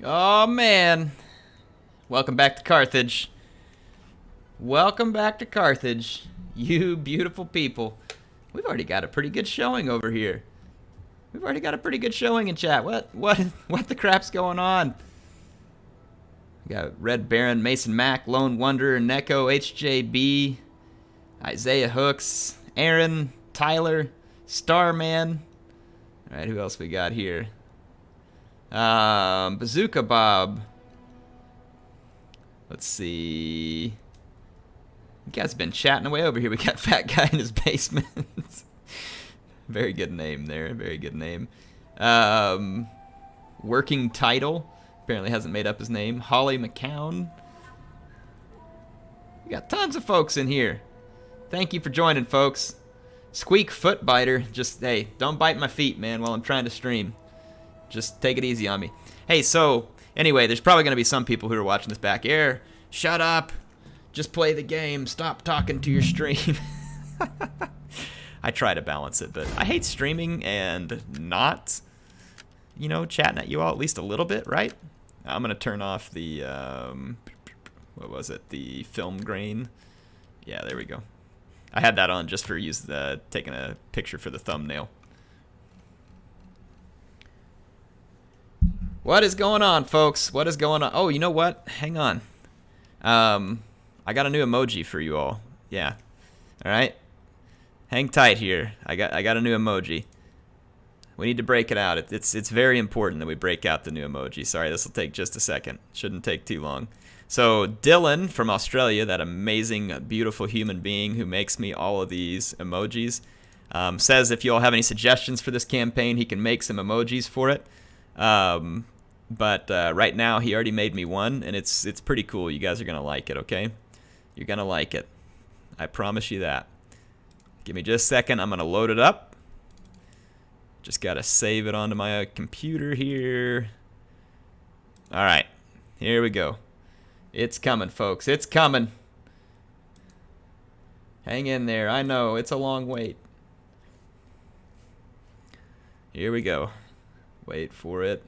Oh man, welcome back to Carthage. Welcome back to Carthage, you beautiful people. We've already got a pretty good showing over here. We've already got a pretty good showing in chat. What the crap's going on? We got Red Baron, Mason Mac, Lone Wonder, Neko, HJB, Isaiah Hooks, Aaron, Tyler, Starman. All right, who else we got here? Bazooka Bob. Let's see. You guys have been chatting away over here. We got Fat Guy in his basement. Very good name there. Very good name. Working Title. Apparently hasn't made up his name. Holly McCown. We got tons of folks in here. Thank you for joining, folks. Squeak Footbiter. Just, hey, don't bite my feet, man, while I'm trying to stream. Just take it easy on me. Hey, so, anyway, there's probably going to be some people who are watching this back air. Shut up. Just play the game. Stop talking to your stream. I try to balance it, but I hate streaming and not, you know, chatting at you all at least a little bit, right? I'm going to turn off the, what was it? The film grain. Yeah, there we go. I had that on just for taking a picture for the thumbnail. What is going on, folks? What is going on? Oh, you know what? Hang on. I got a new emoji for you all. Yeah. All right. Hang tight here. I got a new emoji. We need to break it out. It's very important that we break out the new emoji. Sorry, this will take just a second. Shouldn't take too long. So Dylan from Australia, that amazing, beautiful human being who makes me all of these emojis, says if you all have any suggestions for this campaign, he can make some emojis for it. But right now, he already made me one, and it's pretty cool. You guys are going to like it, okay? You're going to like it. I promise you that. Give me just a second. I'm going to load it up. Just got to save it onto my computer here. All right. Here we go. It's coming, folks. It's coming. Hang in there. I know. It's a long wait. Here we go. Wait for it.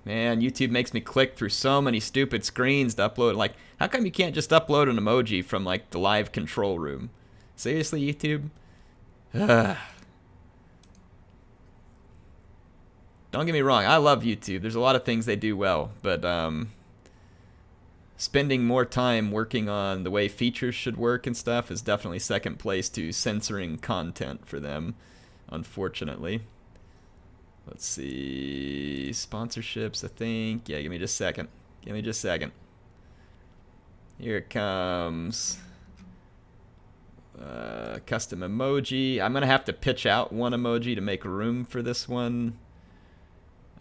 Man, YouTube makes me click through so many stupid screens to upload. Like, how come you can't just upload an emoji from, like, the live control room? Seriously, YouTube? Ugh. Don't get me wrong. I love YouTube. There's a lot of things they do well. But, spending more time working on the way features should work and stuff is definitely second place to censoring content for them, unfortunately. Let's see, sponsorships, I think. Yeah, give me just a second. Give me just a second. Here it comes. Custom emoji. I'm going to have to pitch out one emoji to make room for this one.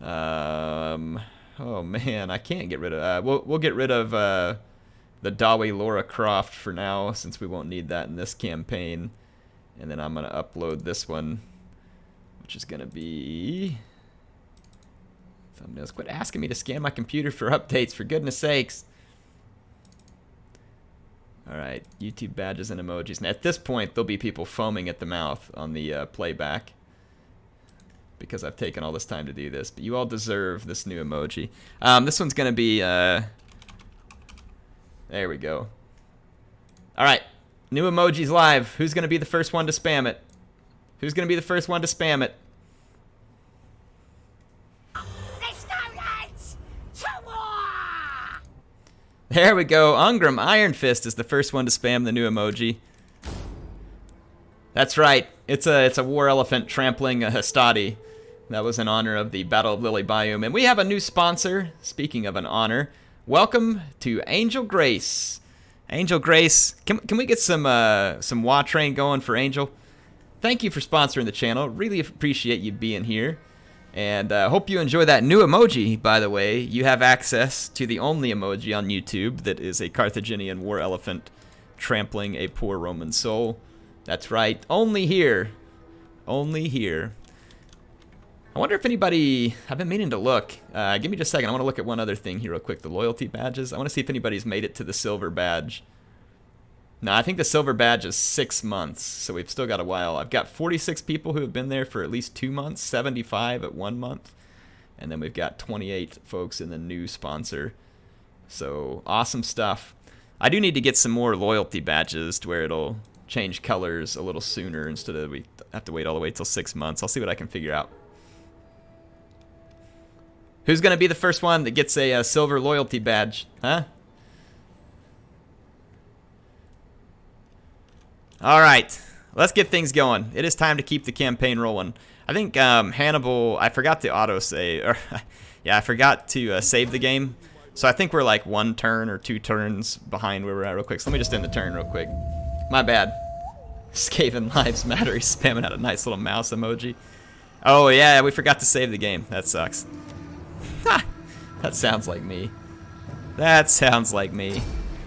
Oh, man, I can't get rid of... we'll get rid of the Dawi Laura Croft for now, since we won't need that in this campaign. And then I'm going to upload this one, which is going to be thumbnails. Quit asking me to scan my computer for updates, for goodness sakes. All right, YouTube badges and emojis. And at this point, there'll be people foaming at the mouth on the playback because I've taken all this time to do this. But you all deserve this new emoji. This one's going to be... there we go. All right, new emojis live. Who's going to be the first one to spam it? Who's going to be the first one to spam it? There we go. Ungram Iron Fist is the first one to spam the new emoji. That's right. It's a war elephant trampling a Hastati. That was in honor of the Battle of Lily Biome. And we have a new sponsor. Speaking of an honor, welcome to Angel Grace. Angel Grace, can we get some WA train going for Angel? Thank you for sponsoring the channel. Really appreciate you being here. And hope you enjoy that new emoji, by the way. You have access to the only emoji on YouTube that is a Carthaginian war elephant trampling a poor Roman soul. That's right. Only here. Only here. I wonder if anybody... I've been meaning to look. Give me just a second. I want to look at one other thing here real quick. The loyalty badges. I want to see if anybody's made it to the silver badge. No, I think the silver badge is 6 months, so we've still got a while. I've got 46 people who have been there for at least 2 months, 75 at 1 month, And then we've got 28 folks in the new sponsor. So awesome stuff. I do need to get some more loyalty badges to where it'll change colors a little sooner instead of we have to wait all the way till 6 months. I'll see what I can figure out. Who's going to be the first one that gets a silver loyalty badge? Huh? All right. Let's get things going. It is time to keep the campaign rolling. I think Hannibal, I forgot to auto-save. Or yeah, I forgot to save the game. So I think we're like 1 turn or 2 turns behind where we're at real quick. So let me just end the turn real quick. My bad. Skaven Lives Matter. He's spamming out a nice little mouse emoji. Oh, yeah, we forgot to save the game. That sucks. That sounds like me. That sounds like me.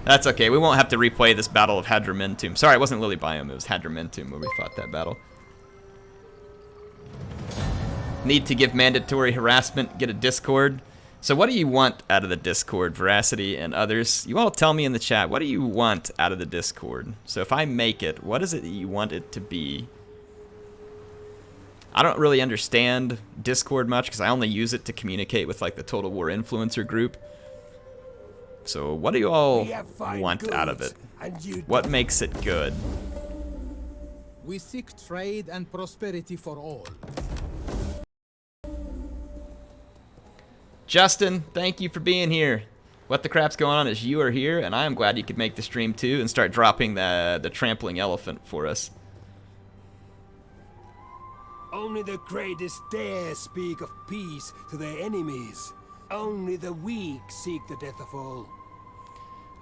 That's okay. We won't have to replay this battle of Hadramentum. Sorry, it wasn't Lily Biome. It was Hadramentum where we fought that battle. Need to give mandatory harassment. Get a Discord. So what do you want out of the Discord, Veracity and others? You all tell me in the chat, what do you want out of the Discord? So if I make it, what is it that you want it to be? I don't really understand Discord much because I only use it to communicate with like the Total War influencer group. So what do you all want out of it? What makes it good? We seek trade and prosperity for all. Justin, thank you for being here. What the crap's going on is you are here, and I am glad you could make the stream too and start dropping the trampling elephant for us. Only the greatest dare speak of peace to their enemies. Only the weak seek the death of all.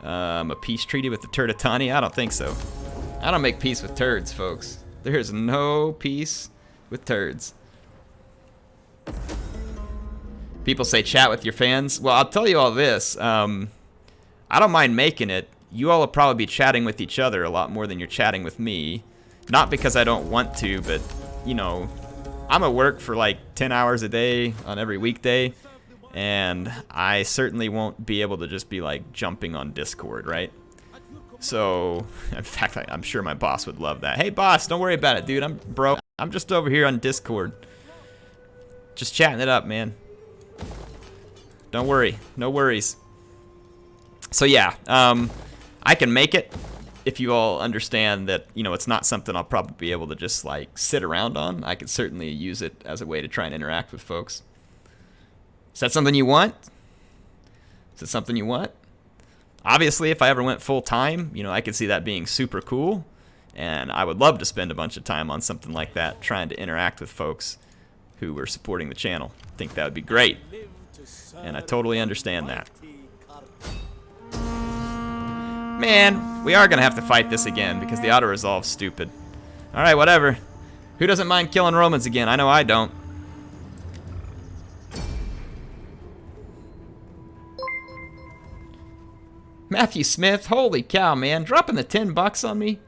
A peace treaty with the Turd Itani? I don't think so. I don't make peace with turds, folks. There is no peace with turds. People say chat with your fans. Well, I'll tell you all this. I don't mind making it. You all will probably be chatting with each other a lot more than you're chatting with me. Not because I don't want to, but, you know, I'm at work for like 10 hours a day on every weekday. And I certainly won't be able to just be like jumping on Discord, right? So, in fact, I'm sure my boss would love that. Hey, boss, don't worry about it, dude. I'm just over here on Discord. Just chatting it up, man. Don't worry. No worries. So, yeah, I can make it if you all understand that, you know, it's not something I'll probably be able to just, like, sit around on. I could certainly use it as a way to try and interact with folks. Is that something you want? Is it something you want? Obviously, if I ever went full-time, you know, I could see that being super cool. And I would love to spend a bunch of time on something like that, trying to interact with folks who were supporting the channel. I think that would be great. And I totally understand that. Man, we are going to have to fight this again because the auto-resolve's stupid. Alright, whatever. Who doesn't mind killing Romans again? I know I don't. Matthew Smith, holy cow, man. Dropping the $10 on me?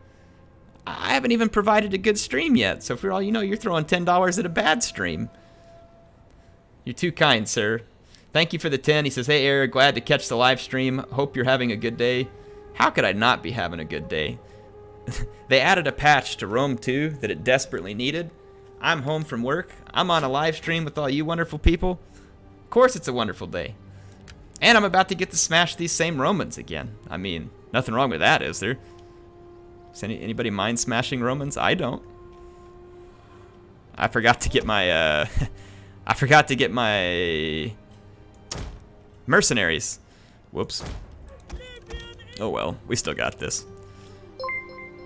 I haven't even provided a good stream yet, so for all you know, you're throwing $10 at a bad stream. You're too kind, sir. Thank you for the 10. He says, hey, Eric, glad to catch the live stream. Hope you're having a good day. How could I not be having a good day? They added a patch to Rome 2 that it desperately needed. I'm home from work. I'm on a live stream with all you wonderful people. Of course it's a wonderful day. And I'm about to get to smash these same Romans again. I mean, nothing wrong with that, is there? Does anybody mind smashing Romans? I don't. I forgot to get my, I forgot to get my mercenaries. Whoops. Oh well, we still got this.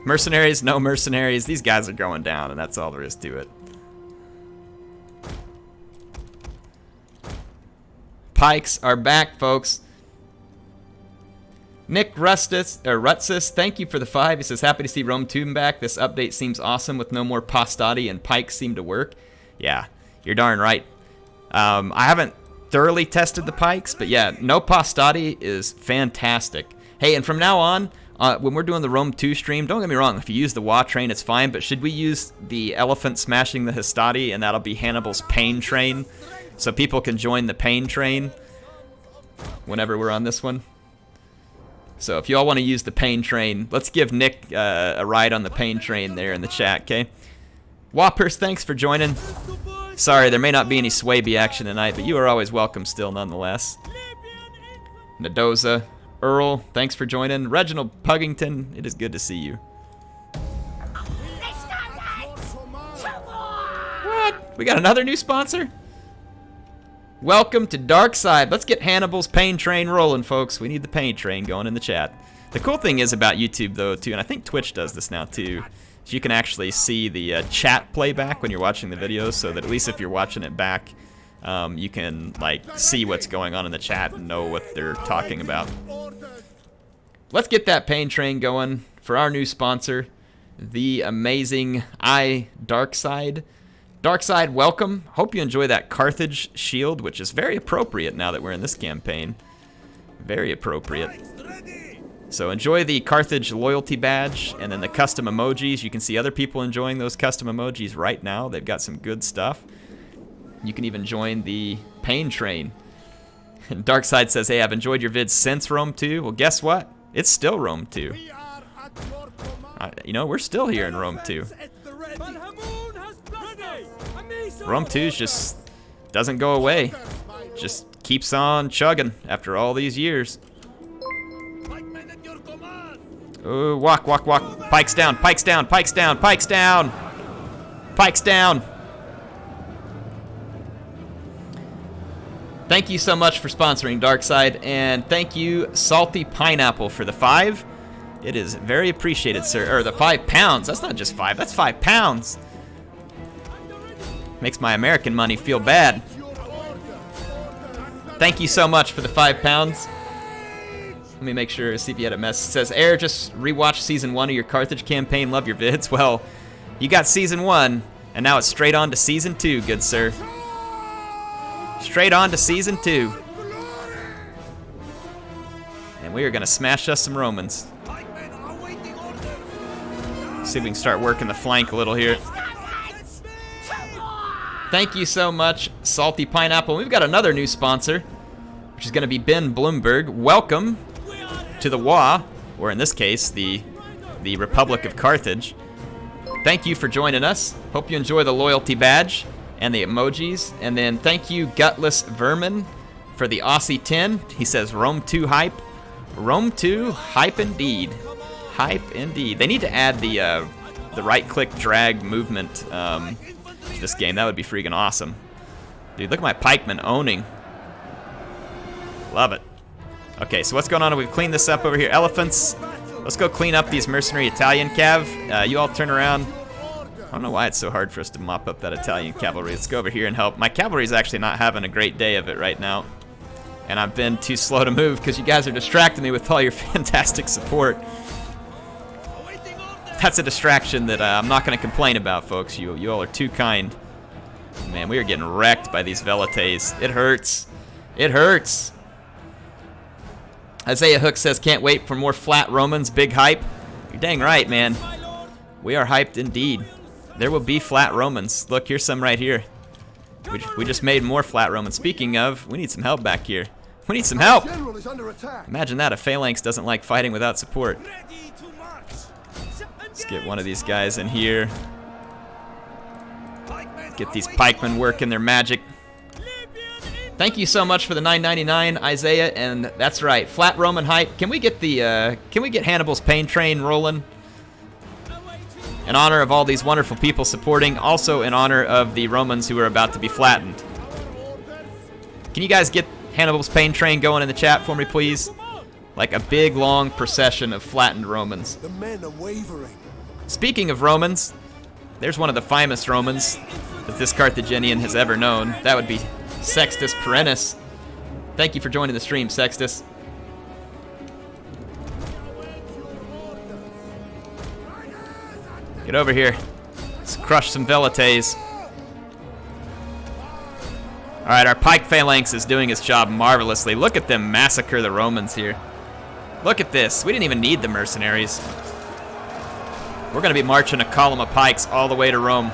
Mercenaries, no mercenaries. These guys are going down, and that's all there is to it. Pikes are back, folks. Nick Rutsis, thank you for the 5. He says, happy to see Rome 2 back. This update seems awesome with no more Postati and Pikes seem to work. Yeah, you're darn right. I haven't thoroughly tested the Pikes, but yeah, no Postati is fantastic. Hey, and from now on, when we're doing the Rome 2 stream, don't get me wrong, if you use the Wa train, it's fine, but should we use the elephant smashing the Hastati, and that'll be Hannibal's pain train? So people can join the pain train whenever we're on this one. So if you all want to use the pain train, let's give Nick a ride on the pain train there in the chat, okay? Whoppers, thanks for joining. Sorry, there may not be any Swaby action tonight, but you are always welcome still nonetheless. Nadoza, Earl, thanks for joining. Reginald Puggington, it is good to see you. What? We got another new sponsor? Welcome to Darkside. Let's get Hannibal's pain train rolling, folks. We need the pain train going in the chat. The cool thing is about YouTube, though, too, and I think Twitch does this now, too, is you can actually see the chat playback when you're watching the videos, so that at least if you're watching it back, you can, like, see what's going on in the chat and know what they're talking about. Let's get that pain train going for our new sponsor, the amazing Darkside. Darkside, welcome. Hope you enjoy that Carthage shield, which is very appropriate now that we're in this campaign. Very appropriate. So enjoy the Carthage loyalty badge and then the custom emojis. You can see other people enjoying those custom emojis right now. They've got some good stuff. You can even join the pain train. And Darkside says, hey, I've enjoyed your vids since Rome 2. Well, guess what? It's still Rome 2. You know, we're still here in Rome 2. Rome 2 just doesn't go away. Just keeps on chugging after all these years. Oh, walk. Pikes down, pikes down, pikes down, pikes down. Pikes down. Thank you so much for sponsoring Darkside, and thank you, Salty Pineapple, for the 5. It is very appreciated, sir. Or the 5 pounds. That's not just 5, that's 5 pounds. Makes my American money feel bad. Thank you so much for the 5 pounds. Let me make sure, see if you had a mess. It says, Air, just rewatch Season 1 of your Carthage campaign. Love your vids. Well, you got Season 1, and now it's straight on to Season 2, good sir. Straight on to Season 2. And we are going to smash us some Romans. See if we can start working the flank a little here. Thank you so much, Salty Pineapple. We've got another new sponsor, which is going to be Ben Bloomberg. Welcome to the WA, or in this case, the Republic of Carthage. Thank you for joining us. Hope you enjoy the loyalty badge and the emojis. And then thank you, Gutless Vermin, for the Aussie 10. He says, Rome 2 hype. Rome 2 hype indeed. Hype indeed. They need to add the right-click drag movement to this game. That would be freaking awesome. Dude, look at my pikemen owning. Love it. Okay, so what's going on? We've cleaned this up over here. Elephants. Let's go clean up these mercenary Italian cav. You all turn around. I don't know why it's so hard for us to mop up that Italian cavalry. Let's go over here and help. My cavalry is actually not having a great day of it right now. And I've been too slow to move because you guys are distracting me with all your fantastic support. That's a distraction that I'm not going to complain about, folks. You all are too kind. Man, we are getting wrecked by these Velites. It hurts. It hurts. Isaiah Hook says, can't wait for more flat Romans. Big hype. You're dang right, man. We are hyped indeed. There will be flat Romans. Look, here's some right here. We just made more flat Romans. Speaking of, we need some help back here. We need some help. Imagine that. A phalanx doesn't like fighting without support. Let's get one of these guys in here. Get these pikemen working their magic. Thank you so much for the $9.99, Isaiah, and that's right, flat Roman hype. Can we get Hannibal's pain train rolling? In honor of all these wonderful people supporting, also in honor of the Romans who are about to be flattened. Can you guys get Hannibal's pain train going in the chat for me, please? Like a big, long procession of flattened Romans. The men are wavering. Speaking of Romans, there's one of the finest Romans that this Carthaginian has ever known. That would be Sextus Perennis. Thank you for joining the stream, Sextus. Get over here. Let's crush some Velites. Alright, our pike phalanx is doing its job marvelously. Look at them massacre the Romans here. Look at this. We didn't even need the mercenaries. We're going to be marching a column of pikes all the way to Rome.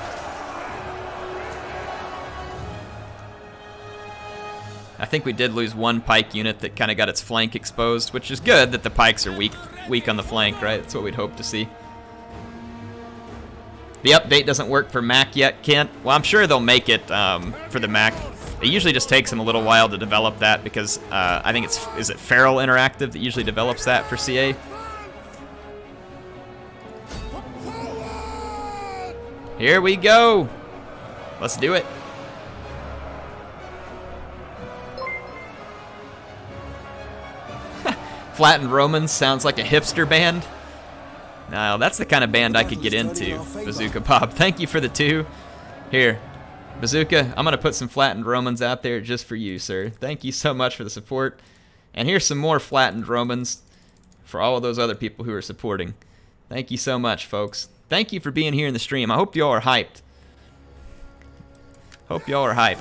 I think we did lose one pike unit that kind of got its flank exposed, which is good that the pikes are weak on the flank, right? That's what we'd hope to see. The update doesn't work for Mac yet, Kent. Well, I'm sure they'll make it for the Mac. It usually just takes them a little while to develop that because I think is it Feral Interactive that usually develops that for CA? Here we go. Let's do it. Flattened Romans sounds like a hipster band. Now, that's the kind of band I could get into, Bazooka Bob. Thank you for the 2. Here, Bazooka, I'm going to put some Flattened Romans out there just for you, sir. Thank you so much for the support. And here's some more Flattened Romans for all of those other people who are supporting. Thank you so much, folks. Thank you for being here in the stream. I hope y'all are hyped. Hope y'all are hyped.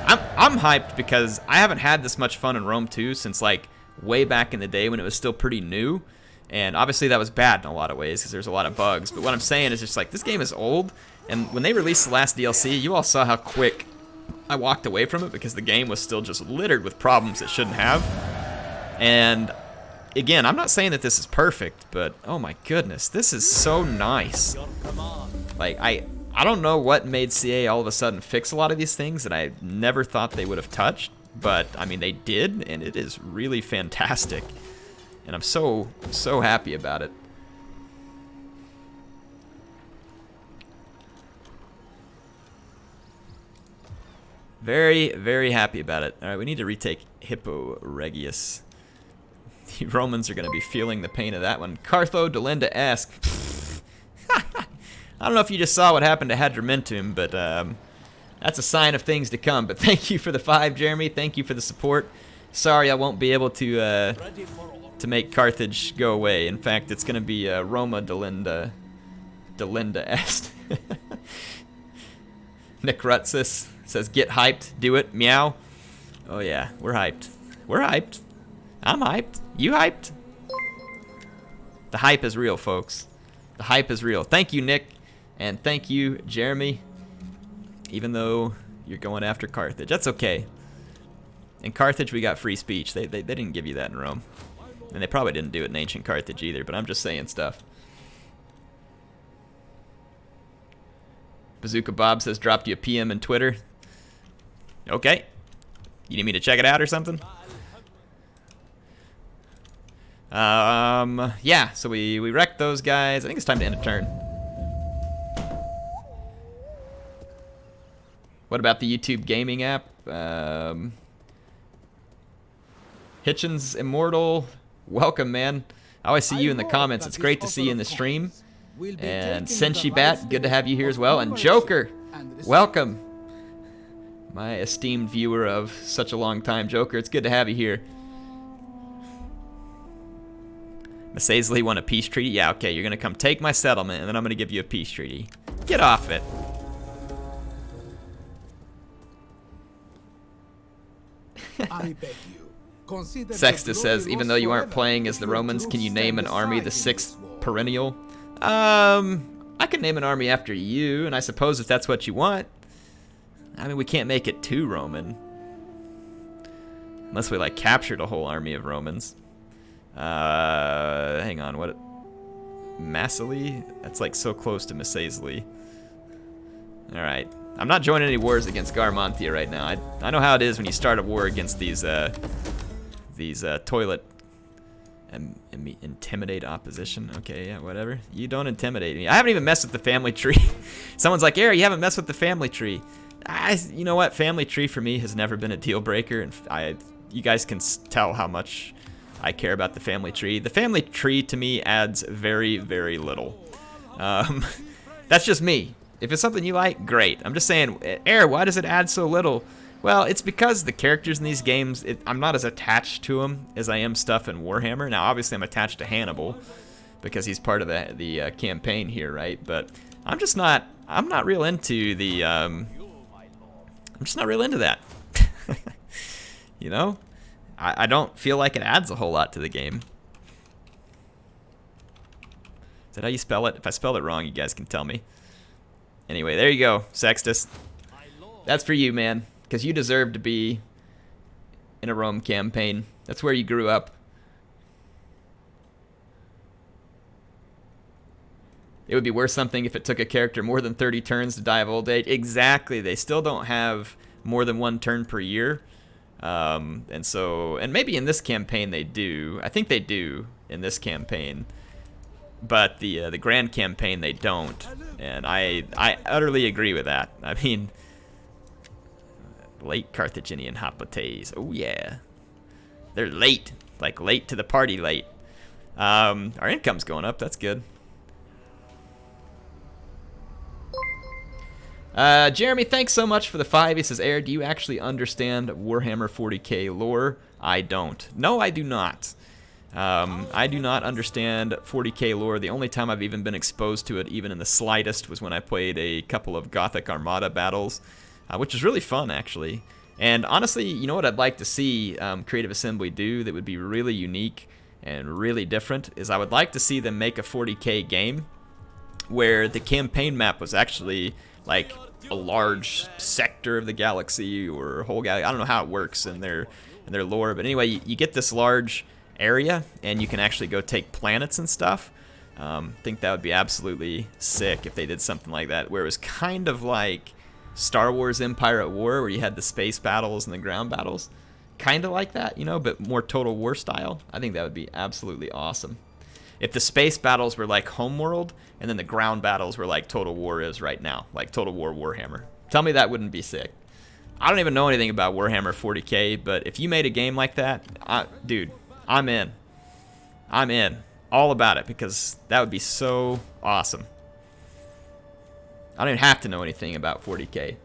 I'm hyped because I haven't had this much fun in Rome 2 since, like, way back in the day when it was still pretty new. And obviously that was bad in a lot of ways because there's a lot of bugs. But what I'm saying is just like, this game is old. And when they released the last DLC, you all saw how quick I walked away from it because the game was still just littered with problems it shouldn't have. And again, I'm not saying that this is perfect, but oh my goodness, this is so nice. Like, I don't know what made CA all of a sudden fix a lot of these things that I never thought they would have touched. But, I mean, they did, and it is really fantastic. And I'm so happy about it. Very, very happy about it. All right, we need to retake Hippo Regius. The Romans are going to be feeling the pain of that one. Cartho Delinda-esque. I don't know if you just saw what happened to Hadromentum, but that's a sign of things to come. But thank you for the 5, Jeremy. Thank you for the support. Sorry I won't be able to make Carthage go away. In fact, it's going to be Roma Delinda-esque. Nick Rutsis says, get hyped, do it, meow. Oh yeah, we're hyped. We're hyped. I'm hyped. You hyped? The hype is real, folks. The hype is real. Thank you, Nick. And thank you, Jeremy. Even though you're going after Carthage. That's okay. In Carthage, we got free speech. They didn't give you that in Rome. And they probably didn't do it in ancient Carthage either, but I'm just saying stuff. Bazooka Bob says, dropped you a PM in Twitter. Okay. You need me to check it out or something? Yeah, so we wrecked those guys. I think it's time to end a turn. What about the YouTube gaming app? Hitchens Immortal, welcome, man. I always see you in the comments. It's great to see you in the stream. And Senshi Bat, good to have you here as well. And Joker, welcome. My esteemed viewer of such a long time, Joker. It's good to have you here. Masaisley won a peace treaty? Yeah, okay, you're going to come take my settlement, and then I'm going to give you a peace treaty. Get off it. I beg you. Consider Sextus says, even though you aren't playing as the Romans, can you name an army the 6th perennial? I can name an army after you, and I suppose if that's what you want. I mean, we can't make it too Roman. Unless we, like, captured a whole army of Romans. Hang on, what? Massily? That's, like, so close to Masaisley. Alright. I'm not joining any wars against Garmontia right now. I know how it is when you start a war against these toilet and intimidate opposition. Okay, yeah, whatever. You don't intimidate me. I haven't even messed with the family tree. Someone's like, Air, you haven't messed with the family tree. You know what? Family tree for me has never been a deal breaker, and you guys can tell how much I care about the family tree. The family tree to me adds very, very little. That's just me. If it's something you like, great. I'm just saying, Air, why does it add so little? Well, it's because the characters in these games, I'm not as attached to them as I am stuff in Warhammer. Now, obviously, I'm attached to Hannibal because he's part of the campaign here, right? But I'm not real into the, I'm just not real into that. You know? I don't feel like it adds a whole lot to the game. Is that how you spell it? If I spelled it wrong, you guys can tell me. Anyway, there you go, Sextus. That's for you, man. Because you deserve to be in a Rome campaign. That's where you grew up. It would be worth something if it took a character more than 30 turns to die of old age. Exactly. They still don't have more than 1 turn per year. And maybe in this campaign they do. I think they do in this campaign. But the grand campaign they don't. And I utterly agree with that. I mean, late Carthaginian hoplites. Oh yeah. They're late. Like late to the party late. Our income's going up. That's good. Jeremy, thanks so much for the 5. He says, Air, do you actually understand Warhammer 40k lore? I don't. No, I do not. I do not understand 40k lore. The only time I've even been exposed to it, even in the slightest, was when I played a couple of Gothic Armada battles, which was really fun, actually. And honestly, you know what I'd like to see Creative Assembly do that would be really unique and really different, is I would like to see them make a 40k game where the campaign map was actually like a large sector of the galaxy or a whole galaxy. I don't know how it works in their lore, but anyway, you get this large area and you can actually go take planets and stuff. I think that would be absolutely sick if they did something like that, where it was kind of like Star Wars Empire at War, where you had the space battles and the ground battles. Kind of like that, you know, but more Total War style. I think that would be absolutely awesome. If the space battles were like Homeworld, and then the ground battles were like Total War is right now, like Total War Warhammer. Tell me that wouldn't be sick. I don't even know anything about Warhammer 40k, but if you made a game like that, dude, I'm in. I'm in. All about it, because that would be so awesome. I don't even have to know anything about 40k.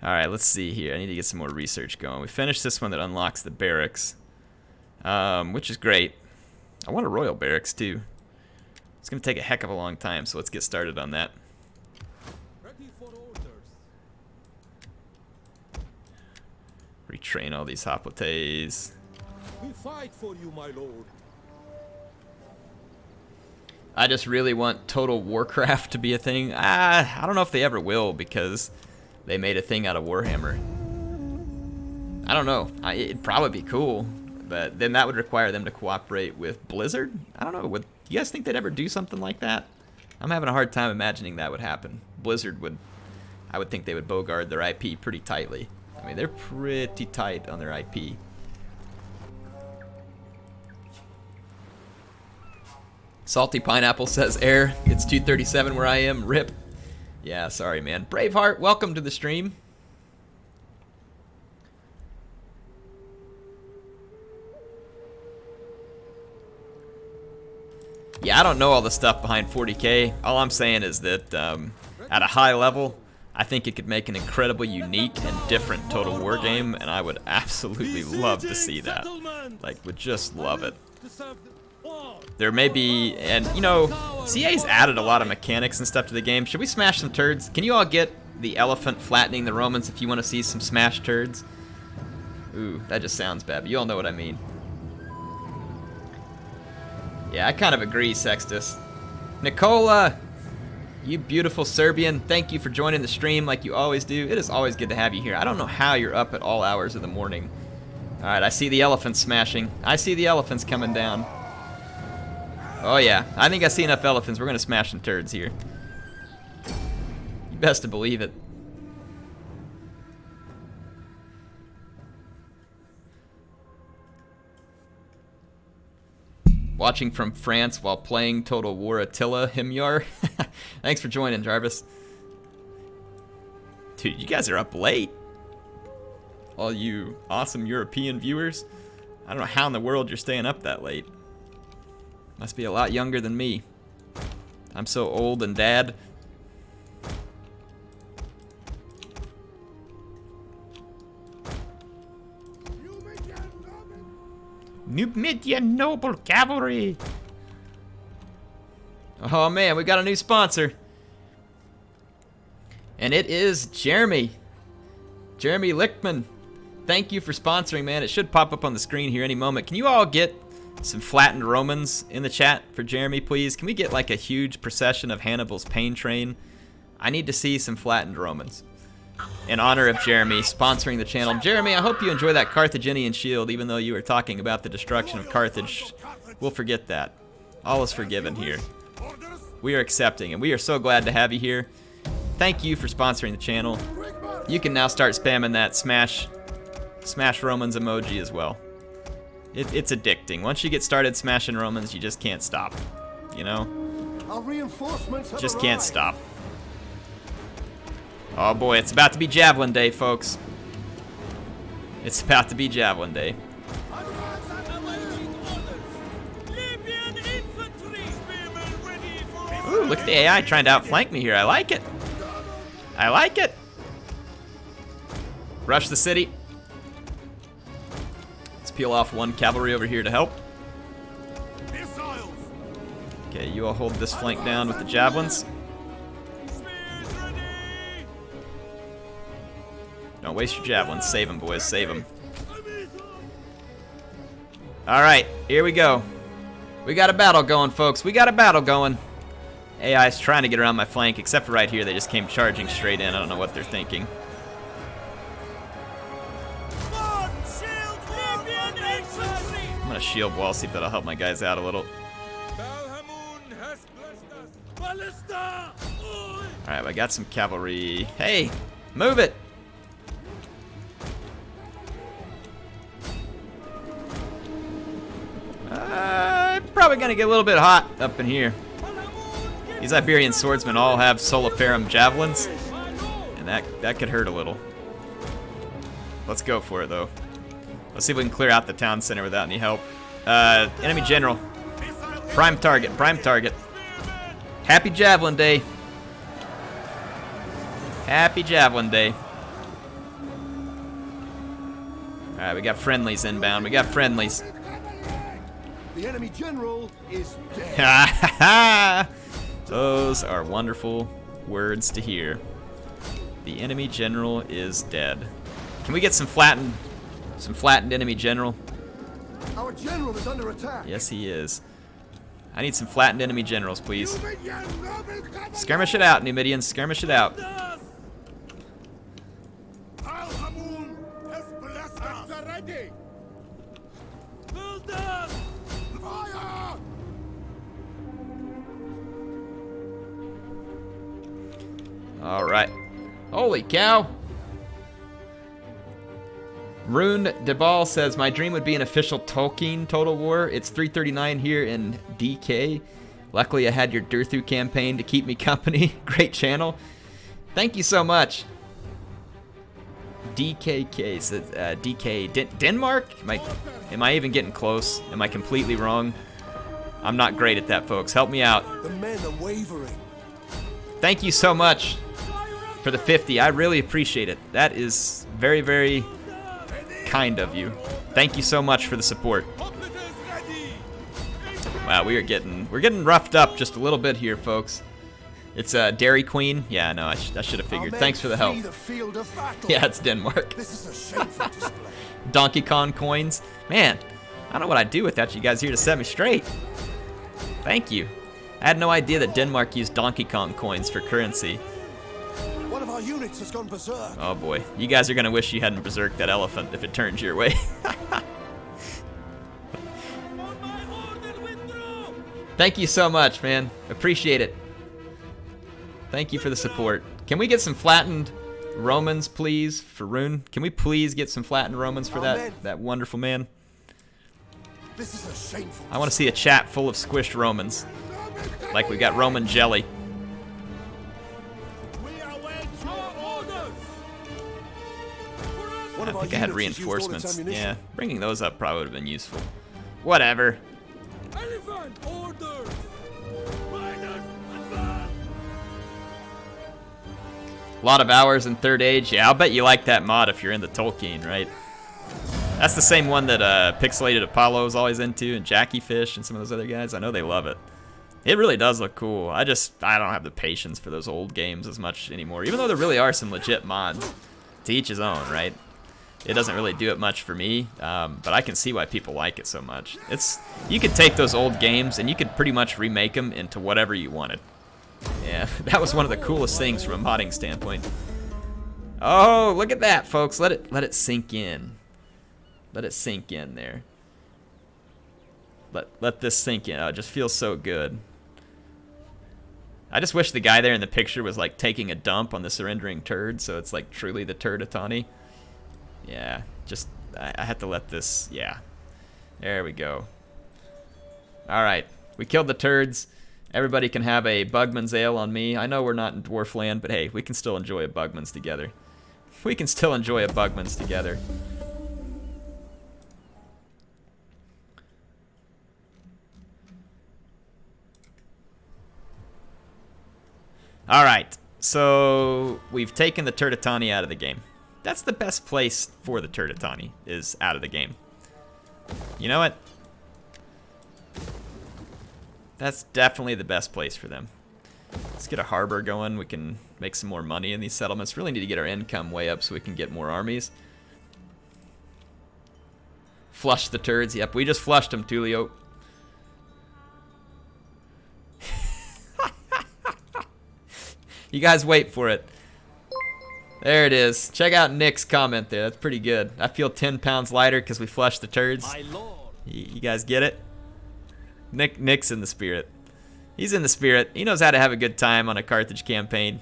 Alright, let's see here. I need to get some more research going. We finished this one that unlocks the barracks, which is great. I want a royal barracks, too. It's going to take a heck of a long time, so let's get started on that. Ready for orders. Retrain all these hoplites. We fight for you, my lord. I just really want Total Warcraft to be a thing. I don't know if they ever will, because they made a thing out of Warhammer. I don't know. It'd probably be cool, but then that would require them to cooperate with Blizzard. I don't know. Would you guys think they'd ever do something like that? I'm having a hard time imagining that would happen. Blizzard would, I would think they would bogard their IP pretty tightly. I mean, they're pretty tight on their IP. Salty Pineapple says, Air, it's 2:37 where I am. RIP. Yeah, sorry, man. Braveheart, welcome to the stream. Yeah, I don't know all the stuff behind 40k. All I'm saying is that at a high level, I think it could make an incredibly unique and different Total War game, and I would absolutely love to see that. Like, would just love it. There may be, and you know, CA's added a lot of mechanics and stuff to the game. Should we smash some turds? Can you all get the elephant flattening the Romans if you want to see some smash turds? Ooh, that just sounds bad, but you all know what I mean. Yeah, I kind of agree, Sextus. Nicola, you beautiful Serbian, thank you for joining the stream like you always do. It is always good to have you here. I don't know how you're up at all hours of the morning. All right, I see the elephants smashing. I see the elephants coming down. Oh yeah, I think I see enough elephants. We're gonna smash some turds here. You best to believe it. Watching from France while playing Total War Attila Himyar. Thanks for joining, Jarvis. Dude, you guys are up late. All you awesome European viewers. I don't know how in the world you're staying up that late. Must be a lot younger than me. I'm so old and dad. Numidian Noble Cavalry. Oh man, we got a new sponsor. And it is Jeremy. Jeremy Lichtman. Thank you for sponsoring, man. It should pop up on the screen here any moment. Can you all get some flattened Romans in the chat for Jeremy, please? Can we get like a huge procession of Hannibal's pain train I need to see some flattened Romans. In honor of Jeremy sponsoring the channel. Jeremy, I hope you enjoy that Carthaginian shield, even though you were talking about the destruction of Carthage. We'll forget that. All is forgiven here. We are accepting, and we are so glad to have you here. Thank you for sponsoring the channel. You can now start spamming that smash Romans emoji as well. It's addicting. Once you get started smashing Romans, you just can't stop. You know? Our reinforcements have Just can't arrived. stop. Oh boy, it's about to be Javelin Day, folks. It's about to be Javelin Day. Ooh, look at the AI trying to outflank me here. I like it. I like it. Rush the city. Let's peel off one cavalry over here to help. Okay, you all hold this flank down with the javelins. Don't waste your javelins. Save them, boys. Save them. All right, here we go. We got a battle going, folks. We got a battle going. AI's trying to get around my flank, except for right here. They just came charging straight in. I don't know what they're thinking. I'm gonna shield wall, see if that'll help my guys out a little. Alright, I got some cavalry. Hey, move it! Probably gonna get a little bit hot up in here. These Iberian swordsmen all have soliferum javelins, and that could hurt a little. Let's go for it, though. Let's see if we can clear out the town center without any help. Enemy general. Prime target, prime target. Happy Javelin Day. Happy Javelin Day. Alright, we got friendlies inbound. We got friendlies. The enemy general is dead. Ha ha ha! Those are wonderful words to hear. The enemy general is dead. Can we get some flattened enemy general? Our general is under attack. Yes, he is. I need some flattened enemy generals, please. Skirmish it out, Numidians. Skirmish it out. All right. Holy cow. Rune Debal says, my dream would be an official Tolkien Total War. It's 3:39 here in DK. Luckily, I had your Durthu campaign to keep me company. Great channel. Thank you so much. DKK says, DK Denmark? Am I even getting close? Am I completely wrong? I'm not great at that, folks. Help me out. The men are wavering. Thank you so much for the 50. I really appreciate it. That is very, very kind of you. Thank you so much for the support. Wow, we're getting roughed up just a little bit here, folks. It's Dairy Queen. Yeah, no, I should have figured. Thanks for the help. Yeah, it's Denmark. This is a shameful display. Donkey Kong coins. Man, I don't know what I'd do without you guys here to set me straight. Thank you. I had no idea that Denmark used Donkey Kong coins for currency. One of our units has gone berserk. Oh boy, you guys are gonna wish you hadn't berserked that elephant if it turns your way. Thank you so much, man. Appreciate it. Thank you for the support. Can we get some flattened Romans, please, for Rune? Can we please get some flattened Romans for that wonderful man? This is a shameful. I want to see a chat full of squished Romans, like we got Roman jelly. I think I had reinforcements. Yeah, bringing those up probably would have been useful. Whatever. A lot of hours in Third Age. Yeah, I'll bet you like that mod if you're into Tolkien, right? That's the same one that Pixelated Apollo is always into, and Jackie Fish and some of those other guys. I know they love it. It really does look cool. I don't have the patience for those old games as much anymore, even though there really are some legit mods. To each his own, right? It doesn't really do it much for me, but I can see why people like it so much. You could take those old games and you could pretty much remake them into whatever you wanted. Yeah, that was one of the coolest things from a modding standpoint. Oh, look at that, folks. Let it sink in. Let it sink in there. Let this sink in. Oh, it just feels so good. I just wish the guy there in the picture was like taking a dump on the surrendering turd, so it's like truly the Turd Itani. Yeah, just I had to let this. Yeah, there we go. All right, we killed the turds. Everybody can have a Bugman's Ale on me. I know we're not in Dwarf Land, but hey, we can still enjoy a Bugman's together. We can still enjoy a Bugman's together. Alright, so we've taken the Turd Itani out of the game. That's the best place for the Turd Itani, is out of the game. You know what? That's definitely the best place for them. Let's get a harbor going. We can make some more money in these settlements. Really need to get our income way up so we can get more armies. Flush the turds. Yep, we just flushed them, Tulio. You guys wait for it. There it is. Check out Nick's comment there. That's pretty good. I feel 10 pounds lighter because we flushed the turds. You guys get it? Nick's in the spirit. He's in the spirit. He knows how to have a good time on a Carthage campaign.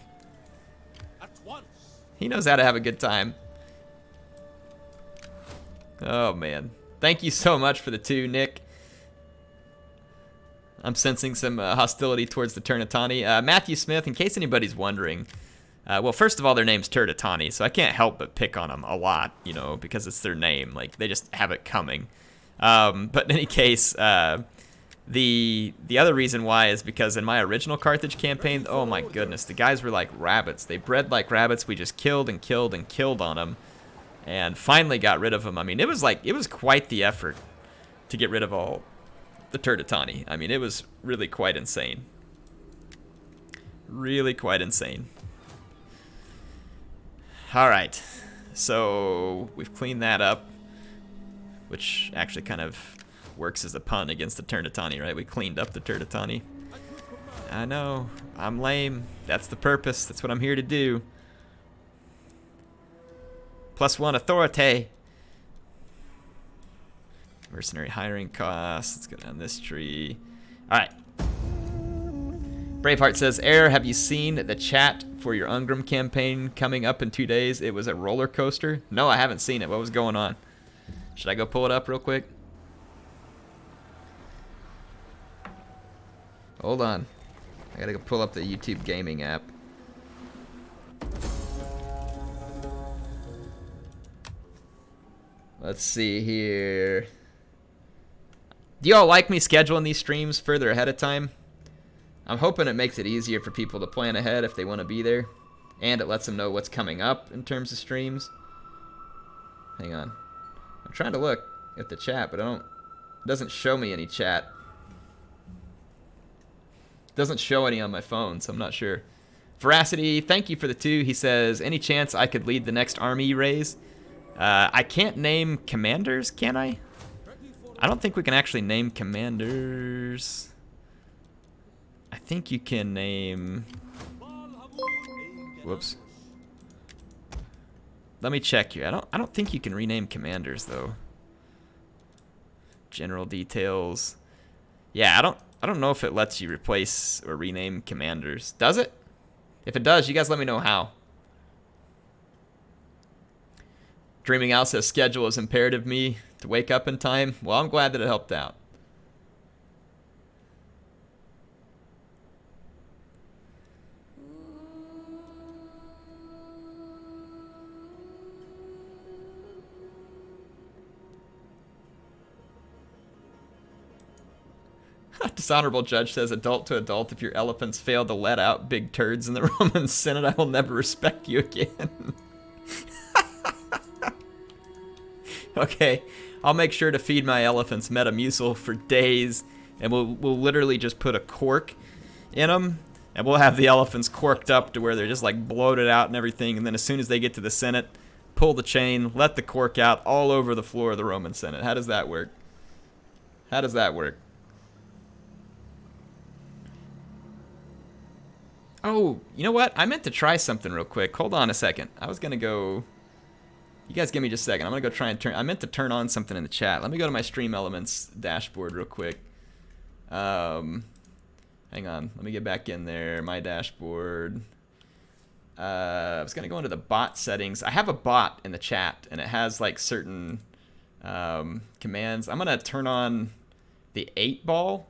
He knows how to have a good time. Oh, man. Thank you so much for the 2, Nick. I'm sensing some hostility towards the Turd Itani. Matthew Smith, in case anybody's wondering, well, first of all, their name's Turd Itani, so I can't help but pick on them a lot, you know, because it's their name. Like, they just have it coming. But in any case, the other reason why is because in my original Carthage campaign, oh my goodness, the guys were like rabbits. They bred like rabbits. We just killed and killed and killed on them, and finally got rid of them. I mean, it was quite the effort to get rid of all the Turd Itani. I mean, it was really quite insane. Really quite insane. Alright, so we've cleaned that up, which actually kind of works as a pun against the Turd Itani, right? We cleaned up the Turd Itani. I know, I'm lame. That's the purpose. That's what I'm here to do. +1 authority. Mercenary hiring costs. Let's go down this tree. Alright. Braveheart says, Air, have you seen the chat for your Ungram campaign coming up in 2 days? It was a roller coaster. No, I haven't seen it. What was going on? Should I go pull it up real quick? Hold on. I gotta go pull up the YouTube gaming app. Let's see here. Do y'all like me scheduling these streams further ahead of time? I'm hoping it makes it easier for people to plan ahead if they want to be there. And it lets them know what's coming up in terms of streams. Hang on. I'm trying to look at the chat, but it doesn't show me any chat. It doesn't show any on my phone, so I'm not sure. Veracity, thank you for the 2. He says, any chance I could lead the next army you raise? I can't name commanders, can I? I don't think we can actually name commanders. I think you can name... Whoops. Let me check here. I don't think you can rename commanders though. General details. Yeah, I don't know if it lets you replace or rename commanders. Does it? If it does, you guys let me know how. Dreaming Out says schedule is imperative me to wake up in time. Well, I'm glad that it helped out. Dishonorable Judge says, adult to adult, if your elephants fail to let out big turds in the Roman Senate, I will never respect you again. Okay, I'll make sure to feed my elephants Metamucil for days, and we'll literally just put a cork in them, and we'll have the elephants corked up to where they're just like bloated out and everything, and then as soon as they get to the Senate, pull the chain, let the cork out all over the floor of the Roman Senate. How does that work? How does that work? Oh, you know what? I meant to try something real quick. Hold on a second. I was gonna go. You guys give me just a second. I'm gonna go try and turn. I meant to turn on something in the chat. Let me go to my Stream Elements dashboard real quick. Hang on. Let me get back in there. My dashboard. I was gonna go into the bot settings. I have a bot in the chat, and it has like certain commands. I'm gonna turn on the 8-ball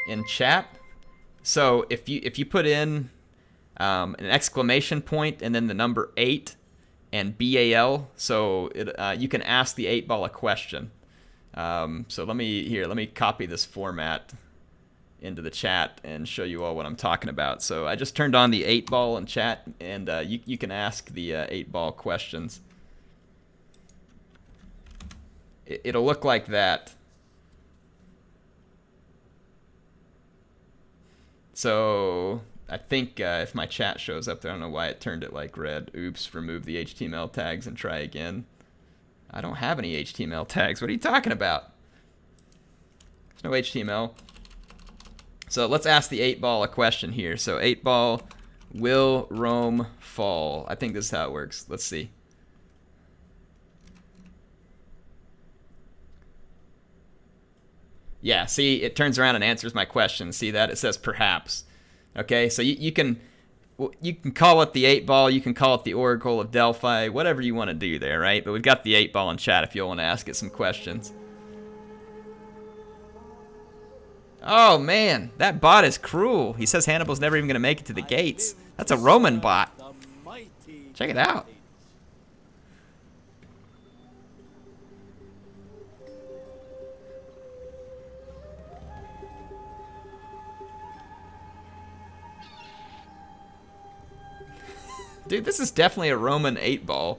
in chat. So if you put in an exclamation point and then the number 8 and BAL, so you can ask the 8-ball a question. So let me copy this format into the chat and show you all what I'm talking about. So I just turned on the 8-ball in chat, and you can ask the 8-ball questions. It'll look like that. So I think if my chat shows up there, I don't know why it turned it like red. Oops, remove the HTML tags and try again. I don't have any HTML tags. What are you talking about? There's no HTML. So let's ask the 8-ball a question here. So 8-ball, will Rome fall? I think this is how it works. Let's see. Yeah, see, it turns around and answers my question. See that? It says perhaps. Okay, so you can call it the 8-ball, you can call it the Oracle of Delphi, whatever you want to do there, right? But we've got the 8-ball in chat if you want to ask it some questions. Oh man, that bot is cruel. He says Hannibal's never even going to make it to the gates. That's a Roman bot. Check it out. Dude, this is definitely a Roman 8-ball.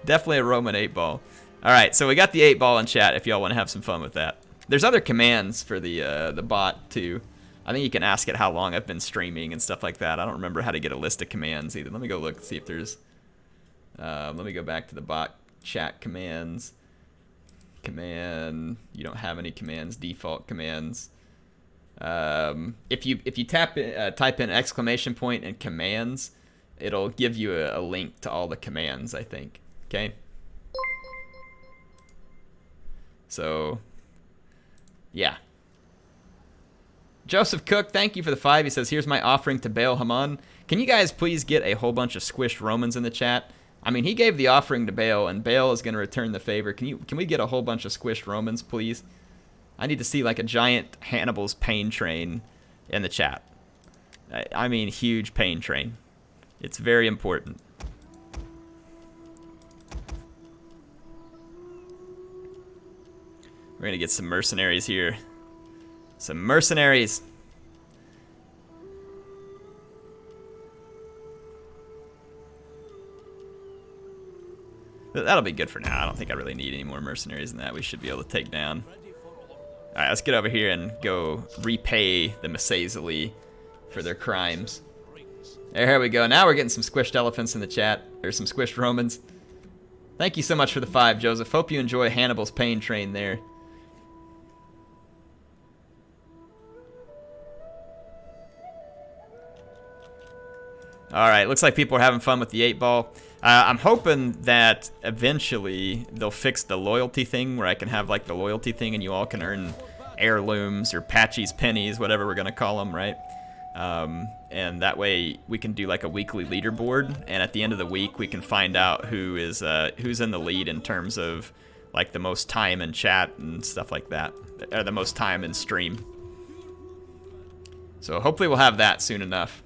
Definitely a Roman 8-ball. Alright, so we got the 8-ball in chat if y'all want to have some fun with that. There's other commands for the bot, too. I think you can ask it how long I've been streaming and stuff like that. I don't remember how to get a list of commands either. Let me go look and see if there's... let me go back to the bot chat commands. Command... You don't have any commands. Default commands. If you type in exclamation point and commands, it'll give you a link to all the commands, I think. Okay? So, yeah. Joseph Cook, thank you for the 5. He says, here's my offering to Baal Haman. Can you guys please get a whole bunch of squished Romans in the chat? I mean, he gave the offering to Baal, and Baal is going to return the favor. Can we get a whole bunch of squished Romans, please? I need to see like a giant Hannibal's pain train in the chat. I mean, huge pain train. It's very important. We're going to get some mercenaries here. Some mercenaries. That'll be good for now. I don't think I really need any more mercenaries than that. We should be able to take down. Alright, let's get over here and go repay the Masazili for their crimes. There we go. Now we're getting some squished elephants in the chat. There's some squished Romans. Thank you so much for the 5, Joseph. Hope you enjoy Hannibal's pain train there. Alright, looks like people are having fun with the 8-ball. I'm hoping that eventually they'll fix the loyalty thing where I can have like the loyalty thing and you all can earn heirlooms or Patchy's pennies, whatever we're going to call them, right? And that way we can do like a weekly leaderboard, and at the end of the week we can find out who's in the lead in terms of like the most time in chat and stuff like that, or the most time in stream. So hopefully we'll have that soon enough.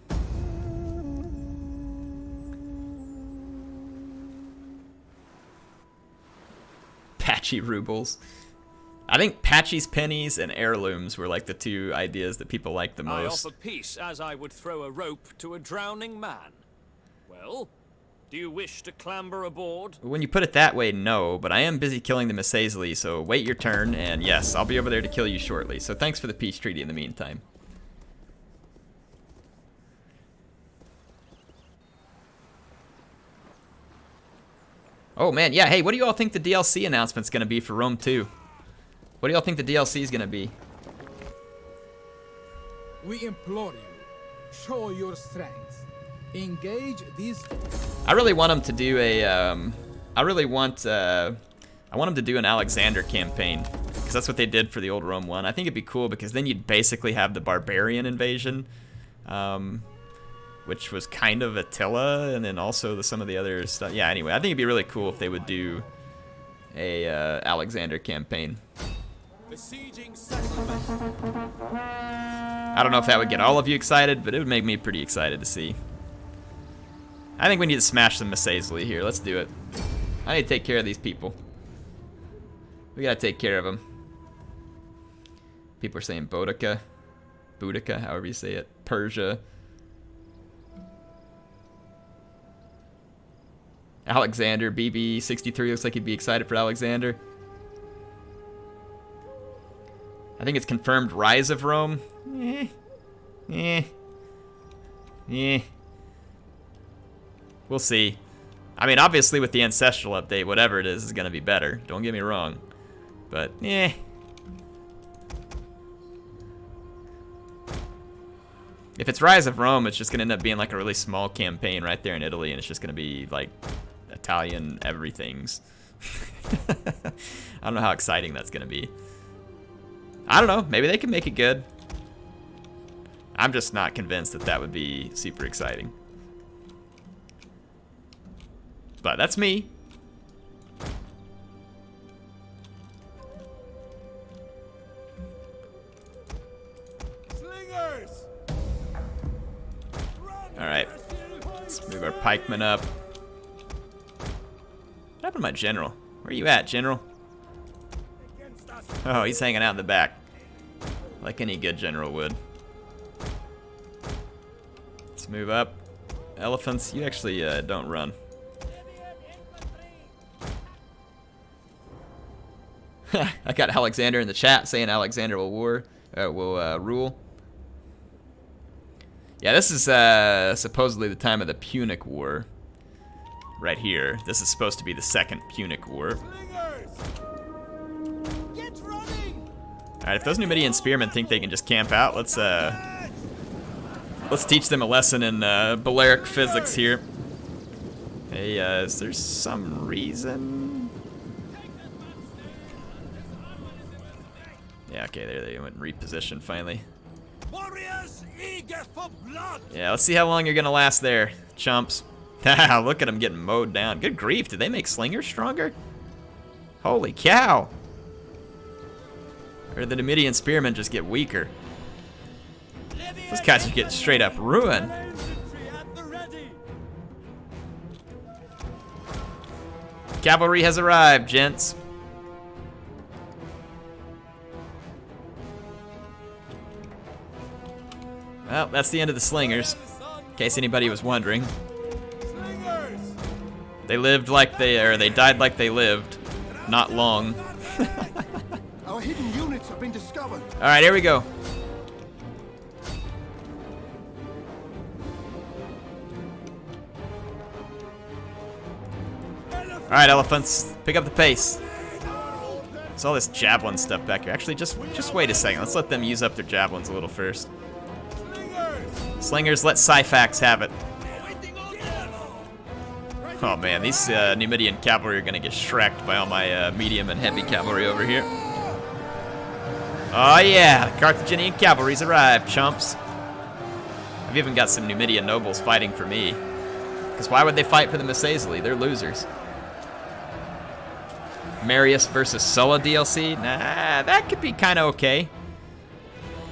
Patchy rubles. I think Patchy's pennies and heirlooms were like the 2 ideas that people liked the most. I offer peace as I would throw a rope to a drowning man. Well, do you wish to clamber aboard? When you put it that way, no, but I am busy killing the Masazili, so wait your turn, and yes, I'll be over there to kill you shortly. So thanks for the peace treaty in the meantime. Oh man, yeah, hey, what do you all think the DLC announcement's gonna be for Rome 2? What do y'all think the DLC is gonna be? We implore you, show your strength. Engage these. I really want him to do a. I want him to do an Alexander campaign, because that's what they did for the old Rome one. I think it'd be cool because then you'd basically have the barbarian invasion, which was kind of Attila, and then also some of the other stuff. Yeah. Anyway, I think it'd be really cool if they would do a Alexander campaign. Besieging settlement. I don't know if that would get all of you excited, but it would make me pretty excited to see. I think we need to smash some Massaisli here. Let's do it. I need to take care of these people. We gotta take care of them. People are saying Boudica, however you say it. Persia. Alexander, BB63 looks like he'd be excited for Alexander. I think it's confirmed Rise of Rome. We'll see. I mean, obviously with the Ancestral update, whatever it is going to be better. Don't get me wrong. But, If it's Rise of Rome, it's just going to end up being like a really small campaign right there in Italy, and it's just going to be like Italian everythings. I don't know how exciting that's going to be. I don't know. Maybe they can make it good. I'm just not convinced that that would be super exciting. But that's me. Slingers! Alright. Let's move our pikemen up. What happened to my general? Where are you at, general? Oh, he's hanging out in the back. Like any good general would. Let's move up. Elephants, you actually don't run. I got Alexander in the chat saying Alexander will rule. Yeah, this is supposedly the time of the Punic War. Right here. This is supposed to be the Second Punic War. Alright, if those Numidian spearmen think they can just camp out, let's teach them a lesson in Balearic physics here. Hey, is there some reason? Yeah, okay, there they went and repositioned finally. Warriors eager for blood. Yeah, let's see how long you're gonna last there, chumps. Look at them getting mowed down. Good grief, did they make slingers stronger? Holy cow! Or did the Numidian spearmen just get weaker? Those guys are getting straight up ruined. Cavalry has arrived, gents. Well, that's the end of the slingers, in case anybody was wondering. They lived like they died like they lived. Not long. Our hidden units have been discovered. All right, here we go. All right, elephants, pick up the pace. There's all this javelin stuff back here. Actually, just wait a second. Let's let them use up their javelins a little first. Slingers, let Syphax have it. Oh man, these Numidian cavalry are gonna get shreked by all my medium and heavy cavalry over here. Oh yeah, the Carthaginian cavalry's arrived, chumps. I've even got some Numidian nobles fighting for me. Because why would they fight for the Massaisli? They're losers. Marius versus Sulla DLC? Nah, that could be kind of okay.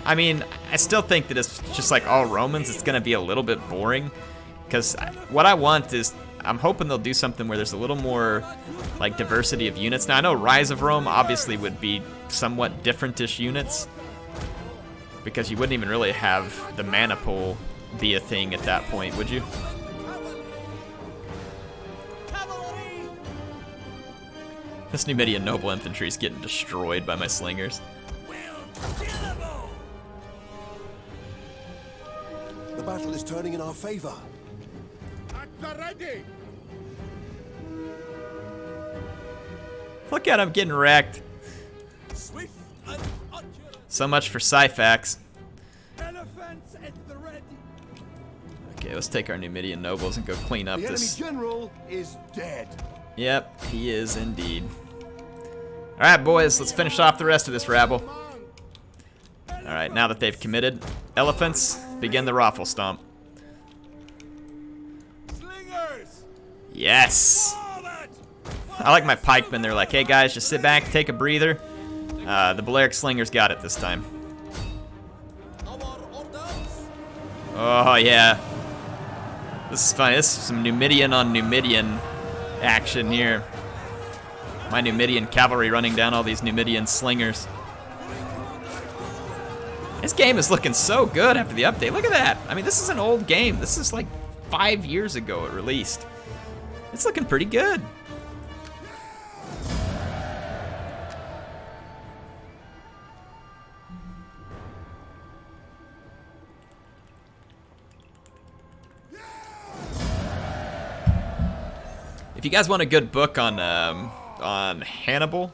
I mean, I still think that it's just like all Romans, it's going to be a little bit boring. Because what I want is, I'm hoping they'll do something where there's a little more like diversity of units. Now, I know Rise of Rome obviously would be somewhat different-ish units. Because you wouldn't even really have the mana pool be a thing at that point, would you? This Numidian noble infantry is getting destroyed by my slingers. The battle is turning in our favor. Look at him getting wrecked. So much for Syphax. let's take our Numidian nobles and go clean up The enemy this. general is dead. Yep, he is indeed. Alright, boys, let's finish off the rest of this rabble. Alright, now that they've committed, elephants, begin the raffle stomp. Slingers! Yes! I like my pikemen. They're like, hey guys, just sit back, take a breather. The Balearic Slingers got it this time. Oh, yeah. This is fun. This is some Numidian on Numidian action here. My Numidian cavalry running down all these Numidian slingers. This game is looking so good after the update. Look at that. I mean, this is an old game. This is like 5 years ago it released. It's looking pretty good. If you guys want a good book on Hannibal,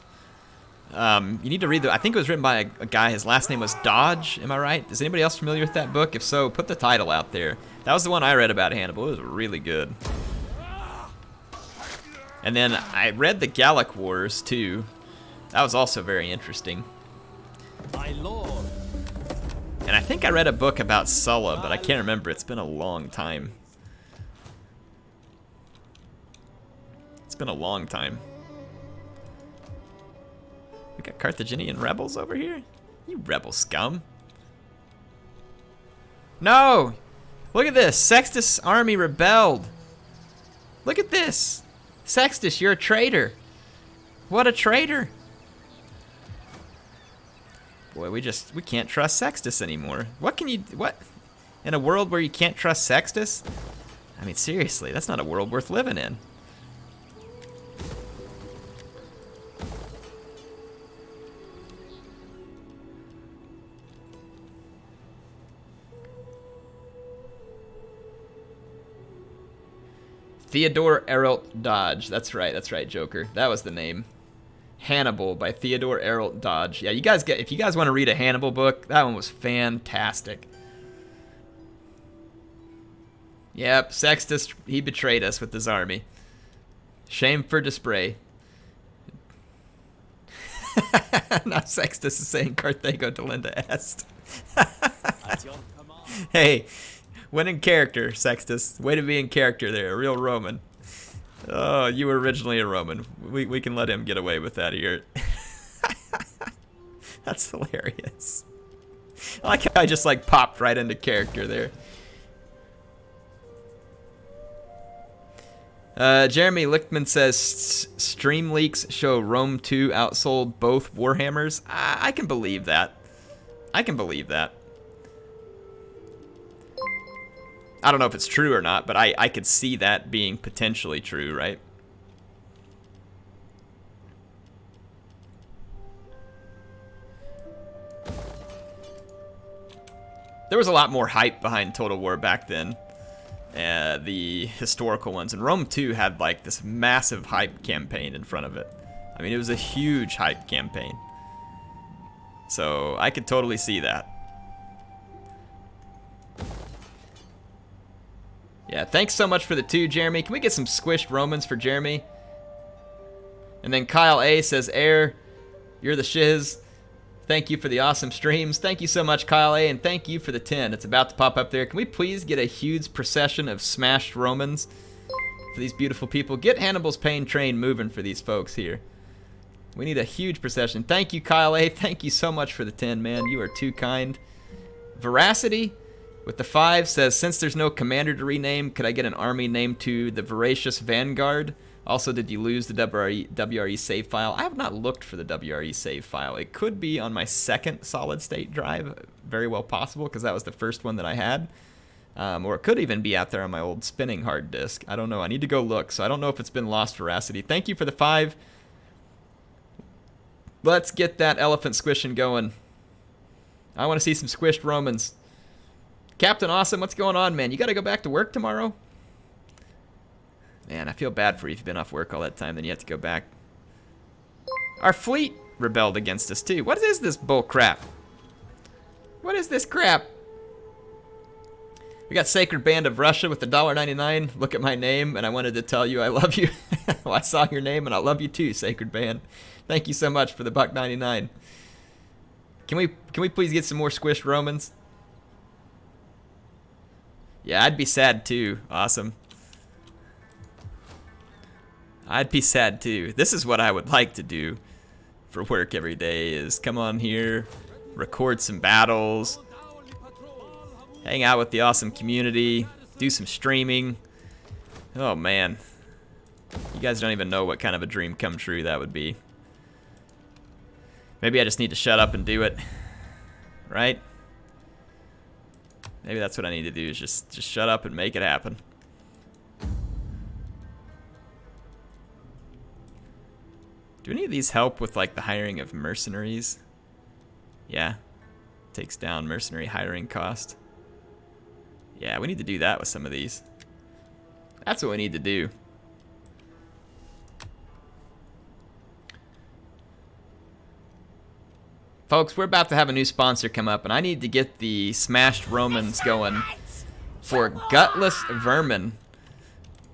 you need to read the. I think it was written by a guy. His last name was Dodge. Am I right? Is anybody else familiar with that book? If so, put the title out there. That was the one I read about Hannibal. It was really good. And then I read the Gallic Wars too. That was also very interesting. My lord. And I think I read a book about Sulla, but I can't remember. It's been a long time. It's been a long time. We got Carthaginian rebels over here? You rebel scum. No! Look at this. Sextus' army rebelled. Look at this. Sextus, you're a traitor. What a traitor. Boy, we can't trust Sextus anymore. What? In a world where you can't trust Sextus? I mean, seriously, that's not a world worth living in. Theodore Eralt Dodge. That's right, Joker. That was the name. Hannibal by Theodore Eralt Dodge. Yeah, if you guys want to read a Hannibal book, that one was fantastic. Yep, Sextus, he betrayed us with his army. Shame for display. Now Sextus is saying Carthago delenda est. Hey, when in character, Sextus. Way to be in character there, a real Roman. Oh, you were originally a Roman. We can let him get away with that here. That's hilarious. I like how I just like popped right into character there. Jeremy Lichtman says stream leaks show Rome 2 outsold both Warhammers. I can believe that. I can believe that. I don't know if it's true or not, but I could see that being potentially true, right? There was a lot more hype behind Total War back then. The historical ones. And Rome 2 had like this massive hype campaign in front of it. I mean, it was a huge hype campaign. So I could totally see that. Yeah, thanks so much for the 2, Jeremy. Can we get some squished Romans for Jeremy? And then Kyle A says, Air, you're the shiz. Thank you for the awesome streams. Thank you so much, Kyle A, and thank you for the 10. It's about to pop up there. Can we please get a huge procession of smashed Romans for these beautiful people? Get Hannibal's pain train moving for these folks here. We need a huge procession. Thank you, Kyle A. Thank you so much for the 10, man. You are too kind. Veracity with the 5 says, since there's no commander to rename, could I get an army named to the Voracious Vanguard? Also, did you lose the WRE save file? I have not looked for the WRE save file. It could be on my second solid state drive. Very well possible, because that was the first one that I had. Or it could even be out there on my old spinning hard disk. I don't know. I need to go look, so I don't know if it's been lost, Veracity. Thank you for the 5. Let's get that elephant squishing going. I want to see some squished Romans. Captain Awesome, what's going on, man? You got to go back to work tomorrow? Man, I feel bad for you if you've been off work all that time, then you have to go back. Our fleet rebelled against us, too. What is this bull crap? What is this crap? We got Sacred Band of Russia with the $1.99. Look at my name, and I wanted to tell you I love you. Well, I saw your name, and I love you too, Sacred Band. Thank you so much for the $1.99. Can we please get some more squished Romans? Yeah, I'd be sad too. Awesome. I'd be sad too. This is what I would like to do for work every day, is come on here, record some battles, hang out with the awesome community, do some streaming. Oh man, you guys don't even know what kind of a dream come true that would be. Maybe I just need to shut up and do it, right? Maybe that's what I need to do, is just shut up and make it happen. Do any of these help with like the hiring of mercenaries? Yeah. Takes down mercenary hiring cost. Yeah, we need to do that with some of these. That's what we need to do. Folks, we're about to have a new sponsor come up, and I need to get the Smashed Romans going for Gutless Vermin.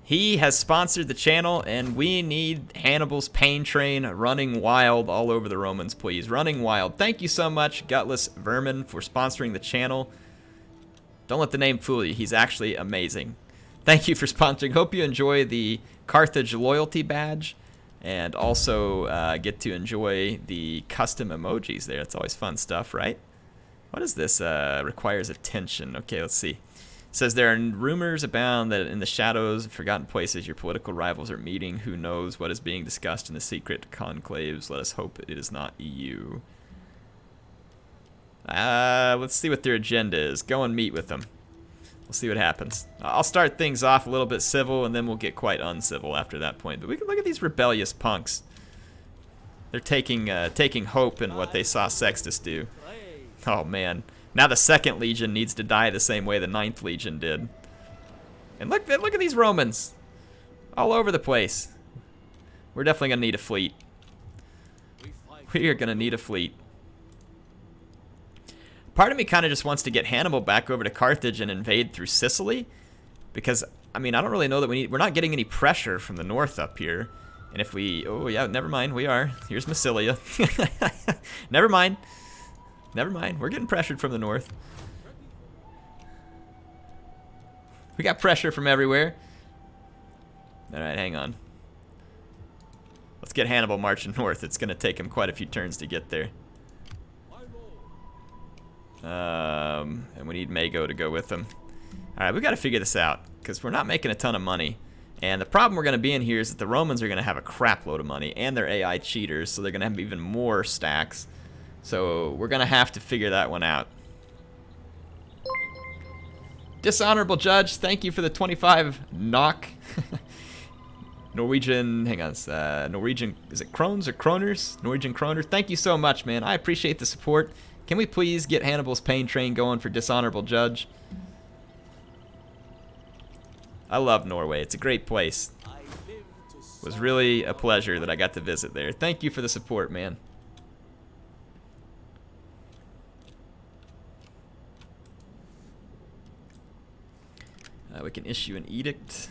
He has sponsored the channel, and we need Hannibal's Pain Train running wild all over the Romans, please. Running wild. Thank you so much, Gutless Vermin, for sponsoring the channel. Don't let the name fool you. He's actually amazing. Thank you for sponsoring. Hope you enjoy the Carthage loyalty badge, and also get to enjoy the custom emojis there. It's always fun stuff, right? What is this? Requires attention. Okay, let's see. It says there are rumors abound that in the shadows of forgotten places your political rivals are meeting. Who knows what is being discussed in the secret conclaves? Let us hope it is not EU. Let's see what their agenda is. Go and meet with them. We'll see what happens. I'll start things off a little bit civil, and then we'll get quite uncivil after that point. But we can look at these rebellious punks. They're taking hope in what they saw Sextus do. Oh man. Now the 2nd Legion needs to die the same way the 9th Legion did. And look at these Romans. All over the place. We're definitely going to need a fleet. We are going to need a fleet. Part of me kind of just wants to get Hannibal back over to Carthage and invade through Sicily. Because, I mean, I don't really know that we're not getting any pressure from the north up here. And if we, oh yeah, never mind, we are. Here's Massilia. Never mind. Never mind, we're getting pressured from the north. We got pressure from everywhere. Alright, hang on. Let's get Hannibal marching north. It's going to take him quite a few turns to get there. And we need Mago to go with him. Alright, we got to figure this out, because we're not making a ton of money. And the problem we're going to be in here is that the Romans are going to have a crap load of money, and they're AI cheaters, so they're going to have even more stacks. So we're going to have to figure that one out. Dishonorable Judge, thank you for the 25 knock. Norwegian, hang on, Norwegian, is it Krones or Kroners? Norwegian Kroner, thank you so much, man. I appreciate the support. Can we please get Hannibal's Pain Train going for Dishonorable Judge? I love Norway. It's a great place. It was really a pleasure that I got to visit there. Thank you for the support, man. We can issue an edict.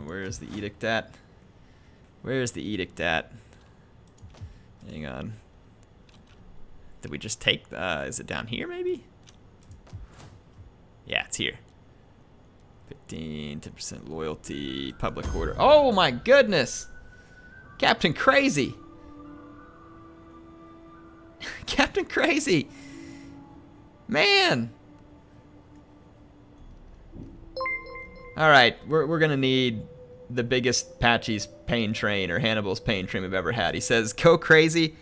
Where is the edict at? Where is the edict at? Hang on. Did we just take the, is it down here maybe? Yeah, it's here. 10% loyalty, public order. Oh my goodness! Captain Crazy! Captain Crazy! Man! Alright, we're gonna need the biggest Patchy's Pain Train, or Hannibal's Pain Train we've ever had. He says, go crazy,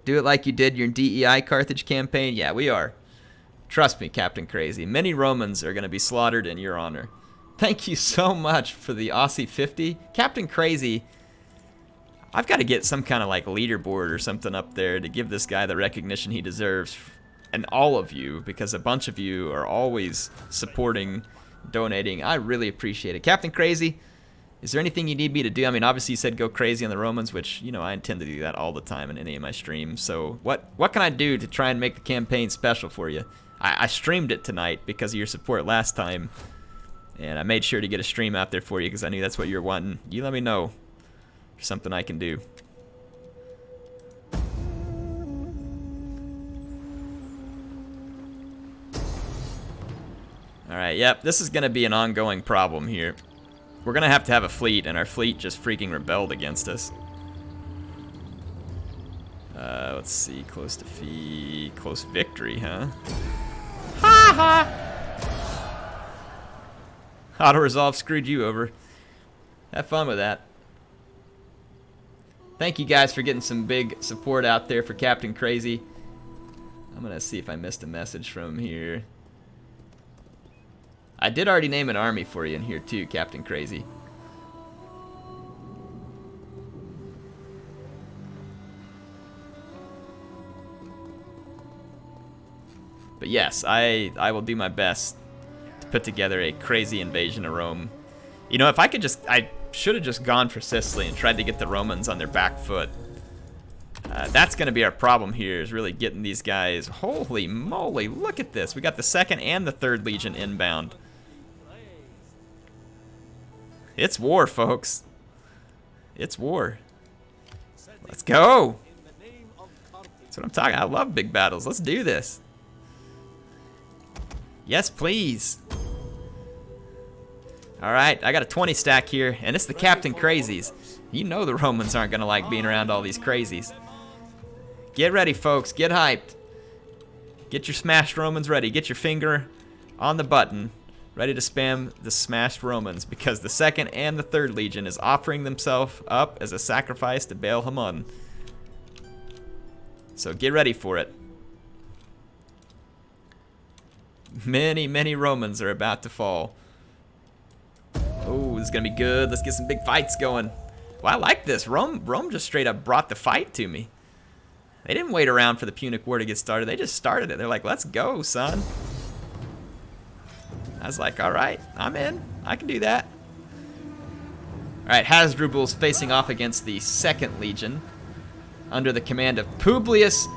do it like you did your DEI Carthage campaign. Yeah, we are. Trust me, Captain Crazy. Many Romans are gonna be slaughtered in your honor. Thank you so much for the Aussie 50. Captain Crazy, I've got to get some kind of like leaderboard or something up there to give this guy the recognition he deserves. And all of you, because a bunch of you are always supporting, donating. I really appreciate it. Captain Crazy, Is there anything you need me to do? I mean, obviously you said go crazy on the Romans, which, you know, I intend to do that all the time in any of my streams. So what can I do to try and make the campaign special for you? I streamed it tonight because of your support last time. And I made sure to get a stream out there for you because I knew that's what you were wanting. You let me know. There's something I can do. Alright, yep, this is going to be an ongoing problem here. We're going to have a fleet, and our fleet just freaking rebelled against us. Let's see, close defeat, close victory, huh? Ha ha! Auto-resolve screwed you over. Have fun with that. Thank you guys for getting some big support out there for Captain Crazy. I'm going to see if I missed a message from him here. I did already name an army for you in here too, Captain Crazy. But yes, I will do my best to put together a crazy invasion of Rome. You know, if I could just, I should have just gone for Sicily and tried to get the Romans on their back foot. That's going to be our problem here, is really getting these guys. Holy moly, look at this. We got the 2nd and the 3rd Legion inbound. It's war, folks. It's war. Let's go. That's what I'm talking. I love big battles. Let's do this. Yes, please. All right, I got a 20 stack here, and it's the Captain Crazies. You know the Romans aren't going to like being around all these crazies. Get ready, folks. Get hyped. Get your smashed Romans ready. Get your finger on the button, ready to spam the smashed Romans, because the 2nd and the 3rd Legion is offering themselves up as a sacrifice to Baal Hamun. So get ready for it. Many, many Romans are about to fall. Oh, this is going to be good. Let's get some big fights going. Well, I like this. Rome just straight up brought the fight to me. They didn't wait around for the Punic War to get started. They just started it. They're like, let's go, son. I was like, all right, I'm in. I can do that. All right, Hasdrubal's facing off against the 2nd Legion under the command of Publius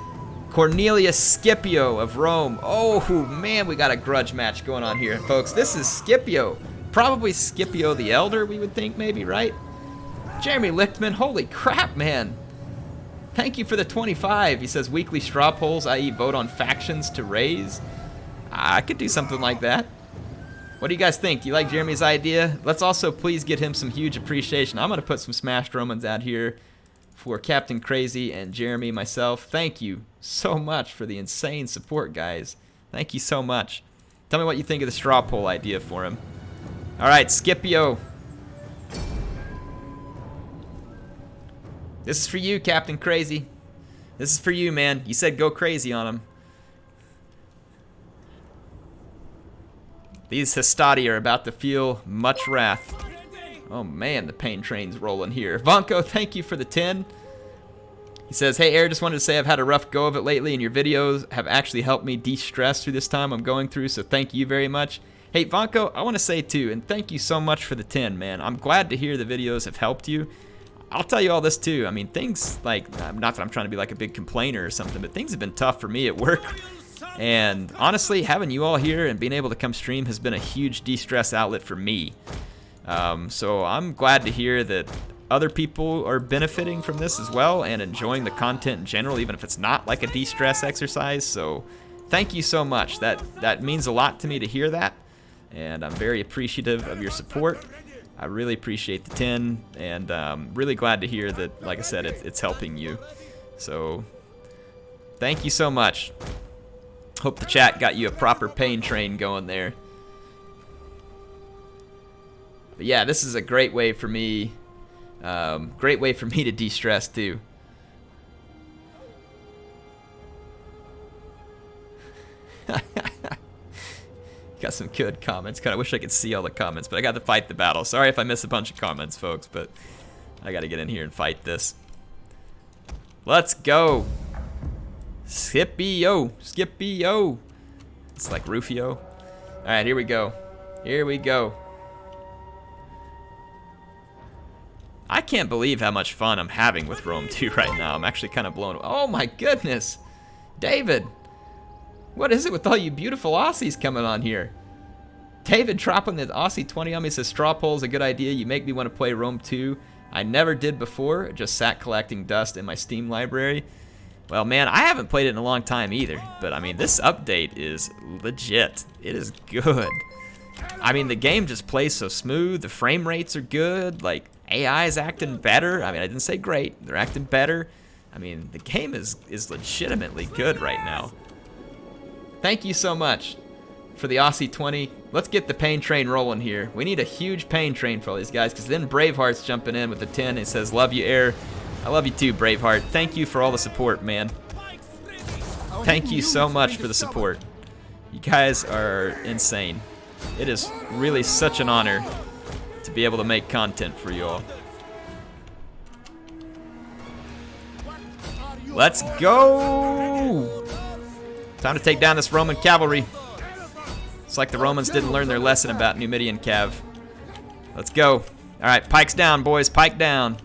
Cornelius Scipio of Rome. Oh, man, we got a grudge match going on here, folks. This is Scipio. Probably Scipio the Elder, we would think, maybe, right? Jeremy Lichtman, holy crap, man. Thank you for the 25. He says weekly straw polls, i.e. vote on factions to raise. I could do something like that. What do you guys think? Do you like Jeremy's idea? Let's also please get him some huge appreciation. I'm going to put some smashed Romans out here for Captain Crazy and Jeremy, myself. Thank you so much for the insane support, guys. Thank you so much. Tell me what you think of the straw poll idea for him. All right, Scipio. This is for you, Captain Crazy. This is for you, man. You said go crazy on him. These Hastati are about to feel much wrath. Oh man, the pain train's rolling here. Vonko, thank you for the 10. He says, hey Air, just wanted to say I've had a rough go of it lately, and your videos have actually helped me de-stress through this time I'm going through, so thank you very much. Hey Vonko, I want to say too, and thank you so much for the 10, man. I'm glad to hear the videos have helped you. I'll tell you all this too. I mean, things like, not that I'm trying to be like a big complainer or something, but things have been tough for me at work. And honestly, having you all here and being able to come stream has been a huge de-stress outlet for me. So I'm glad to hear that other people are benefiting from this as well and enjoying the content in general, even if it's not like a de-stress exercise. So thank you so much. That means a lot to me to hear that, and I'm very appreciative of your support. I really appreciate the 10, and really glad to hear that, like I said, it's helping you. So thank you so much. Hope the chat got you a proper pain train going there. But yeah, this is a great way for me. Great way for me to de-stress too. Got some good comments. Kind of wish I could see all the comments, but I got to fight the battle. Sorry if I miss a bunch of comments, folks, but I got to get in here and fight this. Let's go. Scipio. Scipio. It's like Rufio. All right, here we go. Here we go. I can't believe how much fun I'm having with Rome 2 right now. I'm actually kind of blown away. Oh my goodness. David. What is it with all you beautiful Aussies coming on here? David dropping the Aussie 20 on me, says straw poll is a good idea. You make me want to play Rome 2. I never did before. Just sat collecting dust in my Steam library. Well, man, I haven't played it in a long time either. But, I mean, this update is legit. It is good. I mean, the game just plays so smooth. The frame rates are good. Like, AI is acting better. I mean, I didn't say great. They're acting better. I mean, the game is legitimately good right now. Thank you so much for the Aussie 20. Let's get the pain train rolling here. We need a huge pain train for all these guys, because then Braveheart's jumping in with the 10 and says, love you, Air. I love you too, Braveheart. Thank you for all the support, man. Thank you so much for the support. You guys are insane. It is really such an honor to be able to make content for you all. Let's go! Time to take down this Roman cavalry. It's like the Romans didn't learn their lesson about Numidian cav. Let's go. All right, pikes down, boys. Pike down.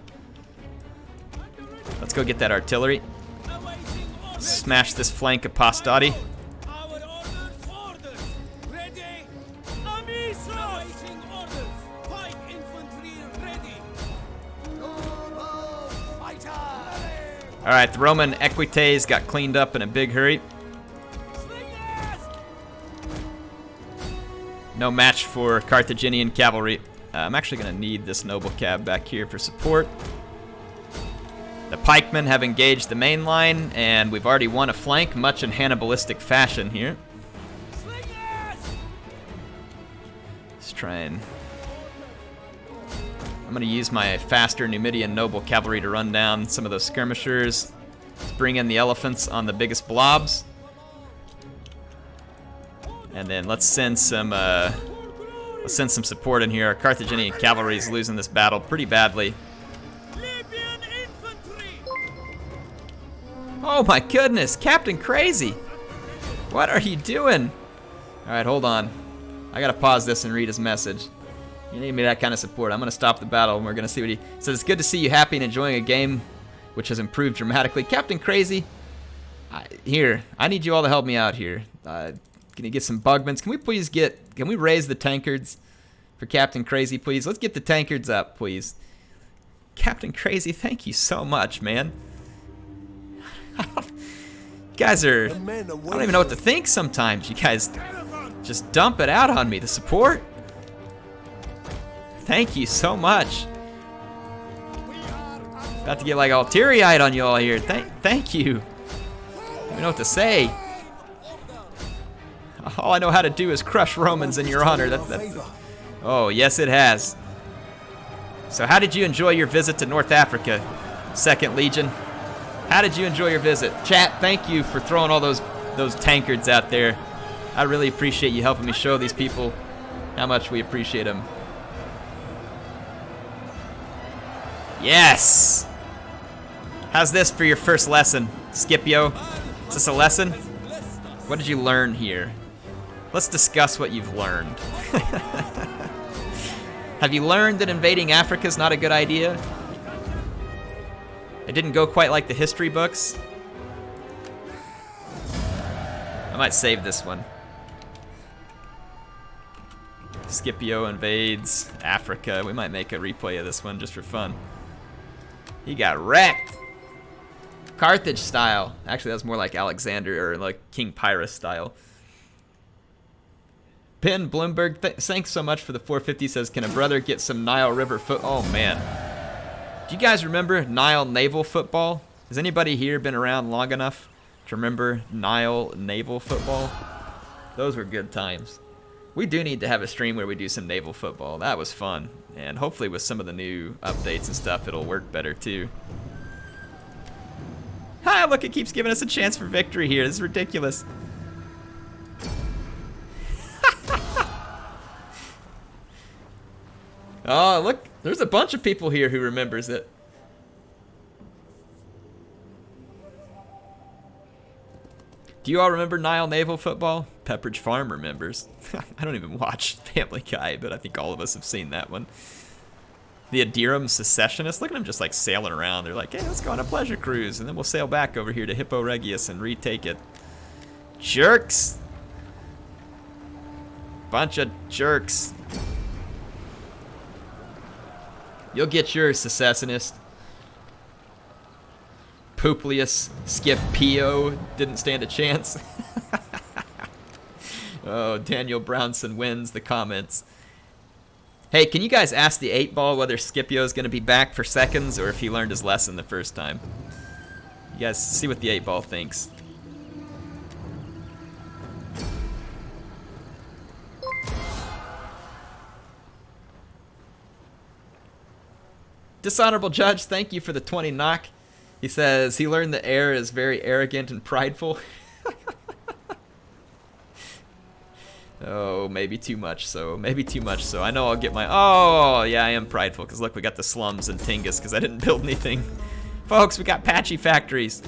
Let's go get that artillery. Smash this flank of Pastati. All right, the Roman equites got cleaned up in a big hurry. No match for Carthaginian cavalry. I'm actually going to need this noble cab back here for support. The pikemen have engaged the main line, and we've already won a flank, much in Hannibalistic fashion here. Let's try and... I'm going to use my faster Numidian noble cavalry to run down some of those skirmishers. Let's bring in the elephants on the biggest blobs. And then let's send some support in here. Our Carthaginian cavalry is losing this battle pretty badly. Oh my goodness, Captain Crazy! What are you doing? All right, hold on. I gotta pause this and read his message. You need me that kind of support. I'm gonna stop the battle and we're gonna see what he says. It's good to see you happy and enjoying a game which has improved dramatically. Captain Crazy, I need you all to help me out here. Can you get some bugmans? Can we raise the tankards for Captain Crazy, please? Let's get the tankards up, please. Captain Crazy, thank you so much, man. You guys are, I don't even know what to think sometimes. You guys just dump it out on me, the support. Thank you so much. About to get like all teary-eyed on you all here. Thank you. I don't even know what to say. All I know how to do is crush Romans in your honor. Oh, yes it has. So how did you enjoy your visit to North Africa, 2nd Legion? How did you enjoy your visit? Chat, thank you for throwing all those tankards out there. I really appreciate you helping me show these people how much we appreciate them. Yes! How's this for your first lesson, Scipio? Is this a lesson? What did you learn here? Let's discuss what you've learned. Have you learned that invading Africa is not a good idea? It didn't go quite like the history books. I might save this one. Scipio invades Africa. We might make a replay of this one just for fun. He got wrecked. Carthage style. Actually, that's more like Alexander or like King Pyrrhus style. Ben Bloomberg, thanks so much for the 450. Says, can a brother get some Nile River foot? Oh man. Do you guys remember Nile naval football? Has anybody here been around long enough to remember Nile naval football? Those were good times. We do need to have a stream where we do some naval football. That was fun. And hopefully with some of the new updates and stuff, it'll work better too. Hi, look, it keeps giving us a chance for victory here. This is ridiculous. Oh, look, there's a bunch of people here who remembers it. Do you all remember Nile naval football? Pepperidge Farm remembers. I don't even watch Family Guy, but I think all of us have seen that one. The Adiram secessionists. Look at them just like sailing around. They're like, hey, let's go on a pleasure cruise, and then we'll sail back over here to Hippo Regius and retake it. Jerks. Bunch of jerks. You'll get yours, secessionist. Publius Scipio didn't stand a chance. Oh, Daniel Brownson wins the comments. Hey, can you guys ask the 8-ball whether Scipio's going to be back for seconds or if he learned his lesson the first time? You guys see what the 8-ball thinks. Dishonorable Judge, thank you for the 20 knock. He says he learned that heir is very arrogant and prideful. Oh, maybe too much so. Maybe too much so. I know I'll get my... Oh, yeah, I am prideful. Because look, we got the slums in Tingus because I didn't build anything. Folks, we got patchy factories.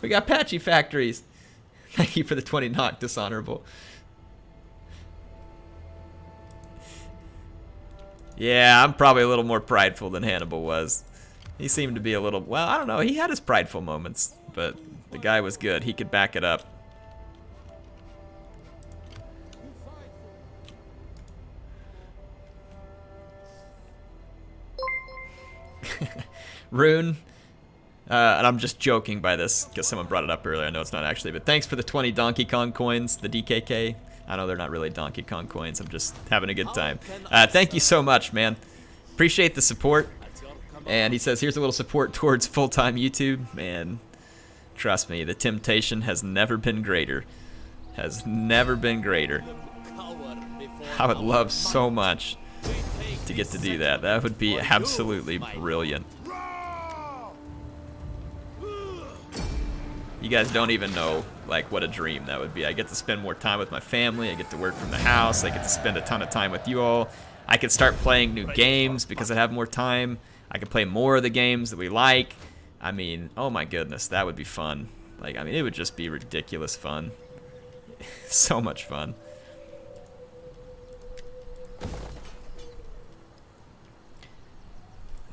We got patchy factories. Thank you for the 20 knock, Dishonorable. Yeah, I'm probably a little more prideful than Hannibal was. He seemed to be a little... Well, I don't know. He had his prideful moments. But the guy was good. He could back it up. Rune, and I'm just joking by this because someone brought it up earlier. I know it's not actually, but thanks for the 20 Donkey Kong coins, the DKK. I know they're not really Donkey Kong coins. I'm just having a good time. Thank you so much, man. Appreciate the support. And he says, here's a little support towards full-time YouTube. Man, trust me, the temptation has never been greater. Has never been greater. I would love so much to get to do that. That would be absolutely brilliant. You guys don't even know like what a dream that would be. I get to spend more time with my family. I get to work from the house. I get to spend a ton of time with you all. I could start playing new games because I have more time. I could play more of the games that we like. I mean, oh my goodness, that would be fun. Like, I mean, it would just be ridiculous fun. So much fun.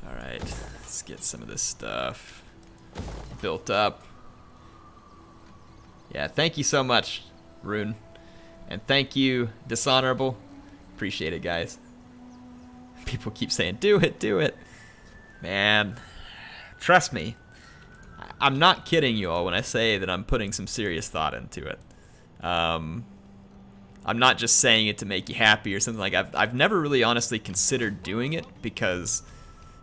Alright, let's get some of this stuff built up. Yeah, thank you so much, Rune. And thank you, Dishonorable. Appreciate it, guys. People keep saying, do it, do it. Man, trust me. I'm not kidding you all when I say that I'm putting some serious thought into it. I'm not just saying it to make you happy or something. Like, I've never really honestly considered doing it because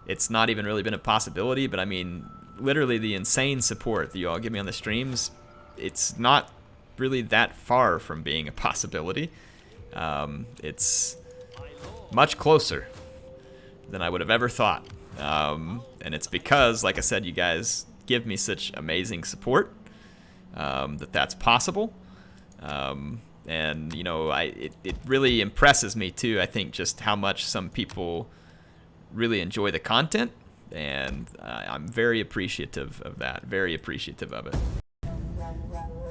it's not even really been a possibility. But I mean, literally the insane support that you all give me on the streams, it's not really that far from being a possibility. It's much closer than I would have ever thought. And it's because, like I said, you guys give me such amazing support that's possible. And, you know, it really impresses me, too, I think, just how much some people really enjoy the content. And I'm very appreciative of that, very appreciative of it.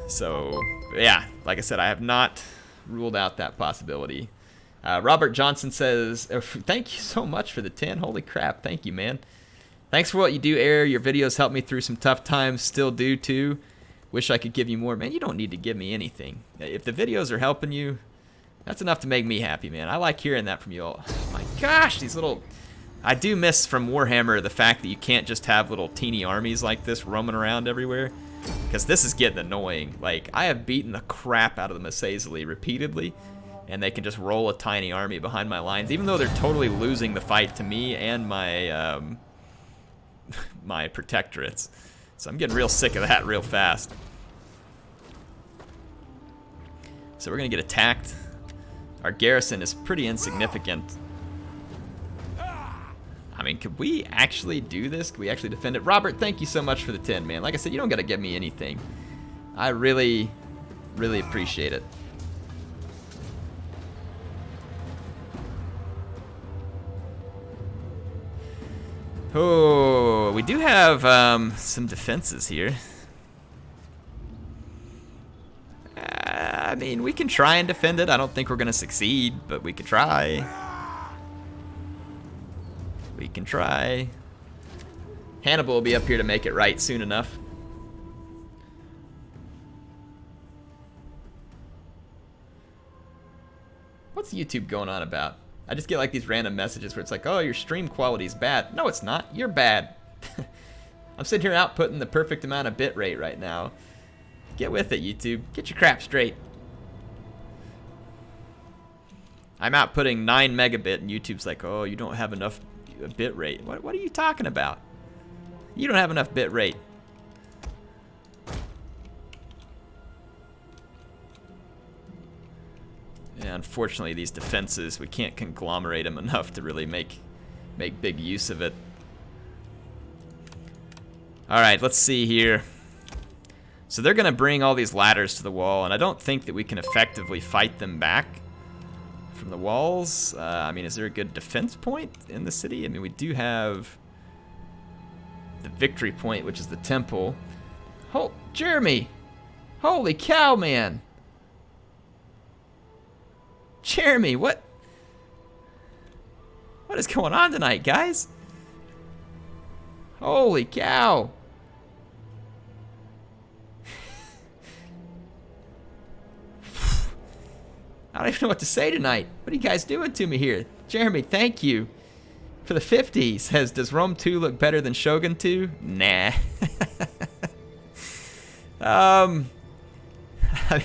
So, yeah, like I said, I have not ruled out that possibility. Robert Johnson says, oh, thank you so much for the 10. Holy crap, thank you, man. Thanks for what you do, Air. Your videos helped me through some tough times, still do, too. Wish I could give you more. Man, you don't need to give me anything. If the videos are helping you, that's enough to make me happy, man. I like hearing that from you all. Oh my gosh, these little... I do miss from Warhammer the fact that you can't just have little teeny armies like this roaming around everywhere. Because this is getting annoying. Like, I have beaten the crap out of them easily repeatedly, and they can just roll a tiny army behind my lines, even though they're totally losing the fight to me and my my protectorates. So I'm getting real sick of that real fast. So we're gonna get attacked. Our garrison is pretty insignificant. I mean, could we actually do this? Could we actually defend it? Robert, thank you so much for the 10, man. Like I said, you don't gotta give me anything. I really, really appreciate it. Oh, we do have some defenses here. I mean, we can try and defend it. I don't think we're gonna succeed, but we could try. We can try. Hannibal will be up here to make it right soon enough. What's YouTube going on about? I just get like these random messages where it's like, oh, your stream quality's bad. No, it's not. You're bad. I'm sitting here outputting the perfect amount of bitrate right now. Get with it, YouTube. Get your crap straight. I'm outputting 9 megabit, and YouTube's like, oh, you don't have enough bitrate. What are you talking about? You don't have enough bitrate. Yeah, unfortunately, these defenses, we can't conglomerate them enough to really make big use of it. Alright, let's see here. So they're going to bring all these ladders to the wall, and I don't think that we can effectively fight them back from the walls. I mean, is there a good defense point in the city? I mean, we do have the victory point, which is the temple. Oh, Jeremy! Holy cow, man! Jeremy, what is going on tonight, guys? Holy cow! I don't even know what to say tonight. What are you guys doing to me here? Jeremy, thank you for the 50. Says, does Rome 2 look better than Shogun 2? Nah. I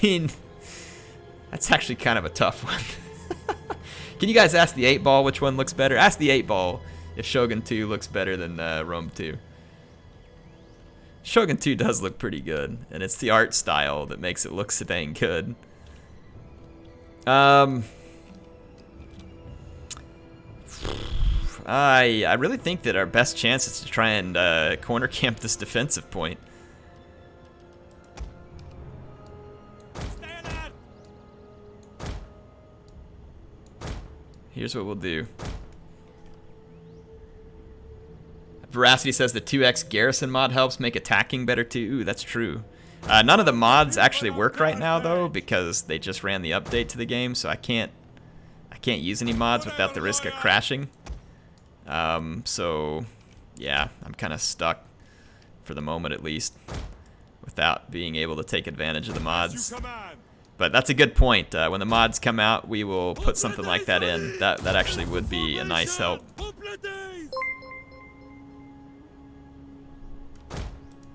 mean, that's actually kind of a tough one. Can you guys ask the 8-ball which one looks better? Ask the 8-ball if Shogun 2 looks better than Rome 2. Shogun 2 does look pretty good, and it's the art style that makes it look so dang good. I really think that our best chance is to try and corner camp this defensive point. Here's what we'll do. Veracity says the 2x garrison mod helps make attacking better too. Ooh, that's true. None of the mods actually work right now though, because they just ran the update to the game, so I can't use any mods without the risk of crashing. So yeah, I'm kind of stuck for the moment at least, without being able to take advantage of the mods. But that's a good point. When the mods come out, we will put something like that in. That actually would be a nice help.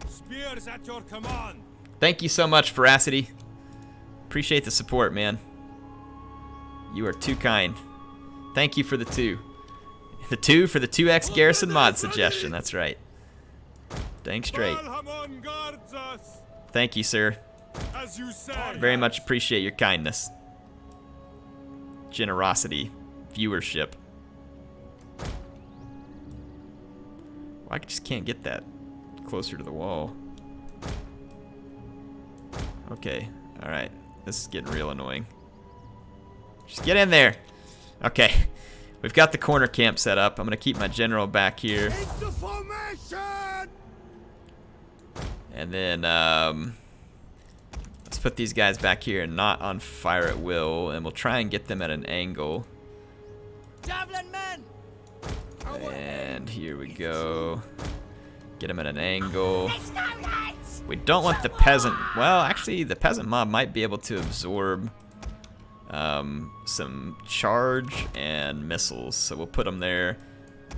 Spears at your command. Thank you so much, Veracity. Appreciate the support, man. You are too kind. Thank you for the 2. The 2 for the 2x garrison mod suggestion. That's right. Dang straight. Thank you, sir. As you say. Very much appreciate your kindness. Generosity. Viewership. Well, I just can't get that closer to the wall. Okay. Alright. This is getting real annoying. Just get in there. Okay. We've got the corner camp set up. I'm going to keep my general back here. And then, let's put these guys back here and not on fire at will. And we'll try and get them at an angle. Javelin men. And here we go. Get them at an angle. We don't want the peasant. Well, actually, the peasant mob might be able to absorb some charge and missiles, so we'll put them there.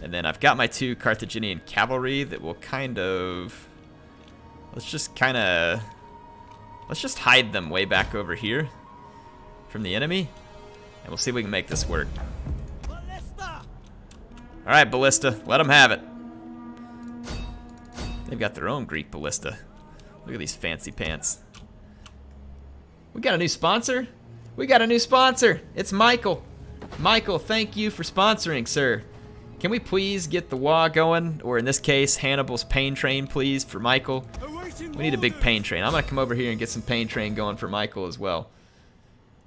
And then I've got my 2 Carthaginian cavalry that will kind of, let's just hide them way back over here from the enemy, and we'll see if we can make this work. All right, ballista, let them have it. They've got their own Greek ballista. Look at these fancy pants. We got a new sponsor. We got a new sponsor. It's Michael. Michael, thank you for sponsoring, sir. Can we please get the WA going? Or in this case, Hannibal's pain train, please, for Michael. We need a big pain train. I'm going to come over here and get some pain train going for Michael as well.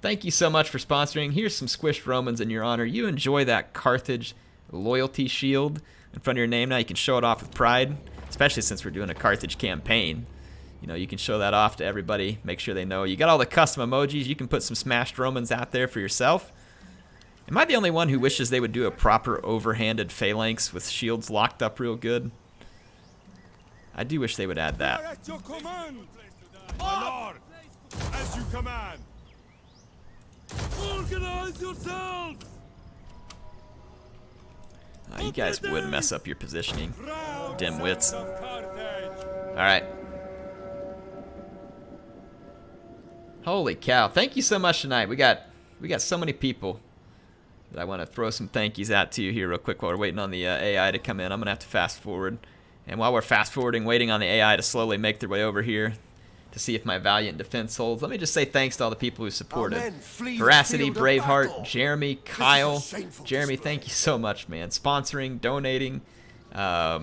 Thank you so much for sponsoring. Here's some squished Romans in your honor. You enjoy that Carthage loyalty shield in front of your name now. You can show it off with pride, especially since we're doing a Carthage campaign. You know, you can show that off to everybody. Make sure they know. You got all the custom emojis. You can put some smashed Romans out there for yourself. Am I the only one who wishes they would do a proper overhanded phalanx with shields locked up real good? I do wish they would add that. At your command, my lord, as you command. Organize yourselves. You guys would mess up your positioning, dimwits. Alright. Holy cow. Thank you so much tonight. We got so many people that I want to throw some thank yous out to you here real quick while we're waiting on the AI to come in. I'm going to have to fast forward. And while we're fast forwarding, waiting on the AI to slowly make their way over here to see if my Valiant defense holds, let me just say thanks to all the people who supported. Veracity, Braveheart, Jeremy, Kyle. Jeremy, thank you so much, man. Sponsoring, donating.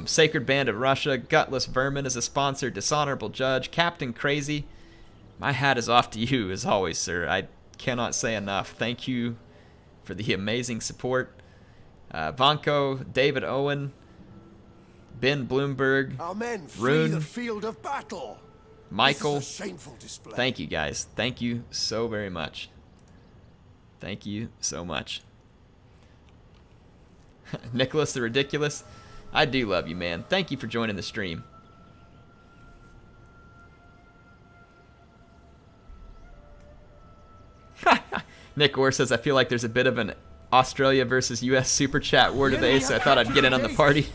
Sacred Band of Russia, Gutless Vermin is a sponsor, Dishonorable Judge, Captain Crazy. My hat is off to you, as always, sir. I cannot say enough. Thank you for the amazing support. Vanko, David Owen, Ben Bloomberg, Our men flee Rune, the field of battle. Michael. This is a shameful display. Thank you, guys. Thank you so very much. Thank you so much. Nicholas the Ridiculous, I do love you, man. Thank you for joining the stream. Nick Orr says, I feel like there's a bit of an Australia versus US super chat war today, so I thought I'd get in on the party.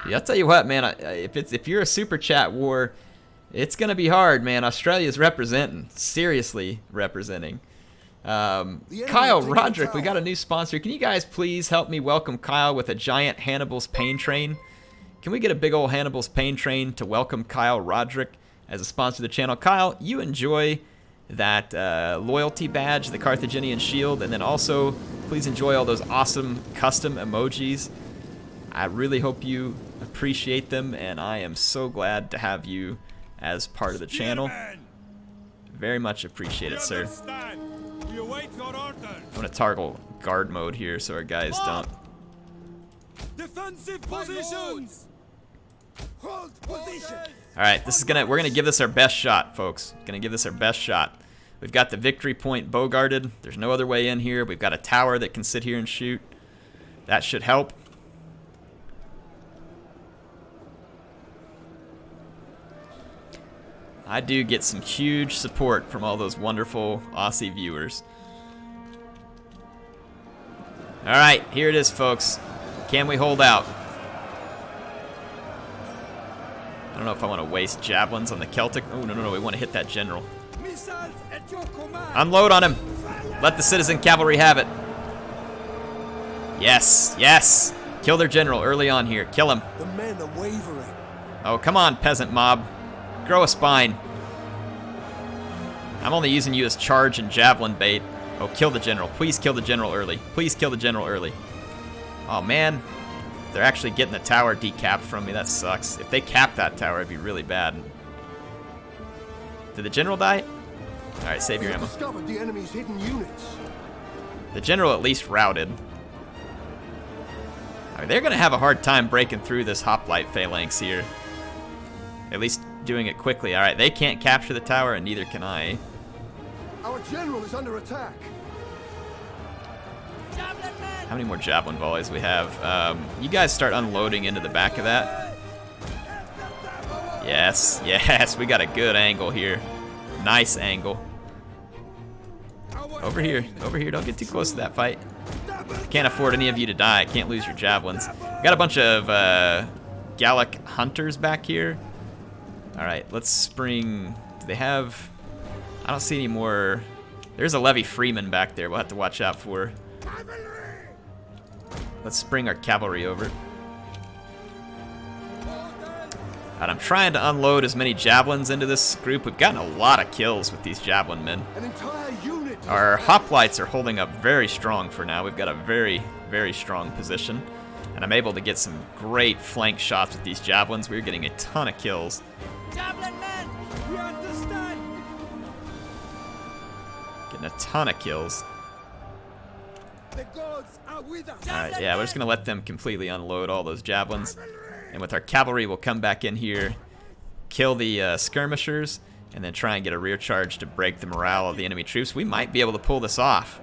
Yeah, I'll tell you what, man. If you're a super chat war, it's gonna be hard, man. Australia's representing, seriously representing. Kyle Roderick, we got a new sponsor. Can you guys please help me welcome Kyle with a giant Hannibal's Pain Train? Can we get a big old Hannibal's Pain Train to welcome Kyle Roderick as a sponsor of the channel? Kyle, you enjoy that loyalty badge, the Carthaginian shield, and then also please enjoy all those awesome custom emojis. I really hope you appreciate them, and I am so glad to have you as part of the channel. Very much appreciate it, sir. I'm gonna toggle guard mode here so our guys don't. Defensive positions. Hold position. All right, we're gonna give this our best shot, folks. Gonna give this our best shot. We've got the victory point bow-guarded. There's no other way in here. We've got a tower that can sit here and shoot. That should help. I do get some huge support from all those wonderful Aussie viewers. All right, here it is, folks. Can we hold out? I don't know if I want to waste javelins on the Celtic. Oh, no, we want to hit that general. Unload on him. Let the citizen cavalry have it. Yes, yes. Kill their general early on here. Kill him. The men are wavering. Oh, come on, peasant mob. Grow a spine. I'm only using you as charge and javelin bait. Oh, kill the general. Please kill the general early. Please kill the general early. Oh, man. They're actually getting the tower decapped from me. That sucks. If they cap that tower, it'd be really bad. Did the general die? All right, save your ammo. Discovered the enemy's hidden units. The general at least routed. I mean, they're going to have a hard time breaking through this hoplite phalanx here. At least doing it quickly. All right, they can't capture the tower, and neither can I. Our general is under attack. How many more javelin volleys we have? You guys start unloading into the back of that. Yes, yes, we got a good angle here. Nice angle. Over here, don't get too close to that fight. I can't afford any of you to die. I can't lose your javelins. Got a bunch of Gallic hunters back here. All right, let's spring. Do they have? I don't see any more. There's a Levy Freeman back there. We'll have to watch out for. Let's spring our cavalry over. And I'm trying to unload as many javelins into this group. We've gotten a lot of kills with these javelin men. An entire unit. Our hoplites are holding up very strong for now. We've got a very, very strong position. And I'm able to get some great flank shots with these javelins. We're getting a ton of kills. Javelin men, we understand. Getting a ton of kills. The gods are with us. Alright, yeah, we're just going to let them completely unload all those javelins. And with our cavalry, we'll come back in here, kill the skirmishers, and then try and get a rear charge to break the morale of the enemy troops. We might be able to pull this off.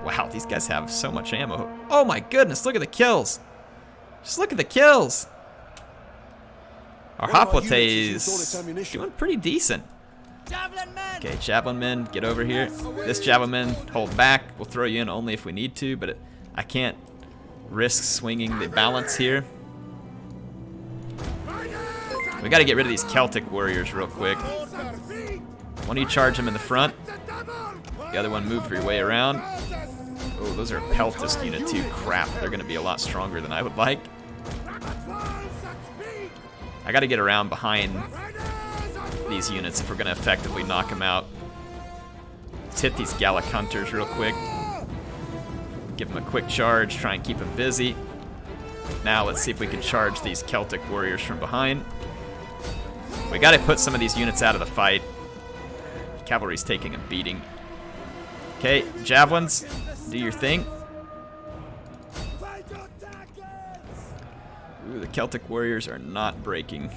Wow, these guys have so much ammo. Oh my goodness, look at the kills. Just look at the kills. Our Hoplote's doing pretty decent. Okay, javelin men, get over here. This javelin men, hold back. We'll throw you in only if we need to, but I can't risk swinging the balance here. We got to get rid of these Celtic warriors real quick. One of you charge them in the front. The other one move your way around. Oh, those are Peltist unit too. Crap, they're going to be a lot stronger than I would like. I got to get around behind these units if we're going to effectively knock them out. Let's hit these Gallic hunters real quick. Give them a quick charge, try and keep them busy. Now let's see if we can charge these Celtic warriors from behind. We got to put some of these units out of the fight. Cavalry's taking a beating. Okay, javelins, do your thing. Ooh, the Celtic warriors are not breaking.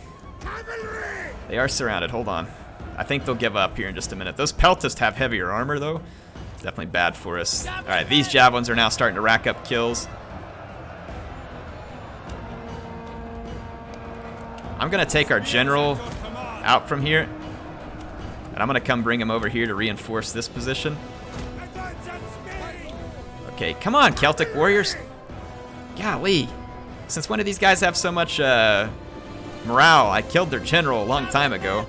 They are surrounded, hold on. I think they'll give up here in just a minute. Those Peltists have heavier armor though. It's definitely bad for us. Alright, these javelins are now starting to rack up kills. I'm gonna take our general out from here. And I'm gonna come bring him over here to reinforce this position. Okay, come on, Celtic warriors. Golly. Since when do these guys have so much morale? I killed their general a long time ago.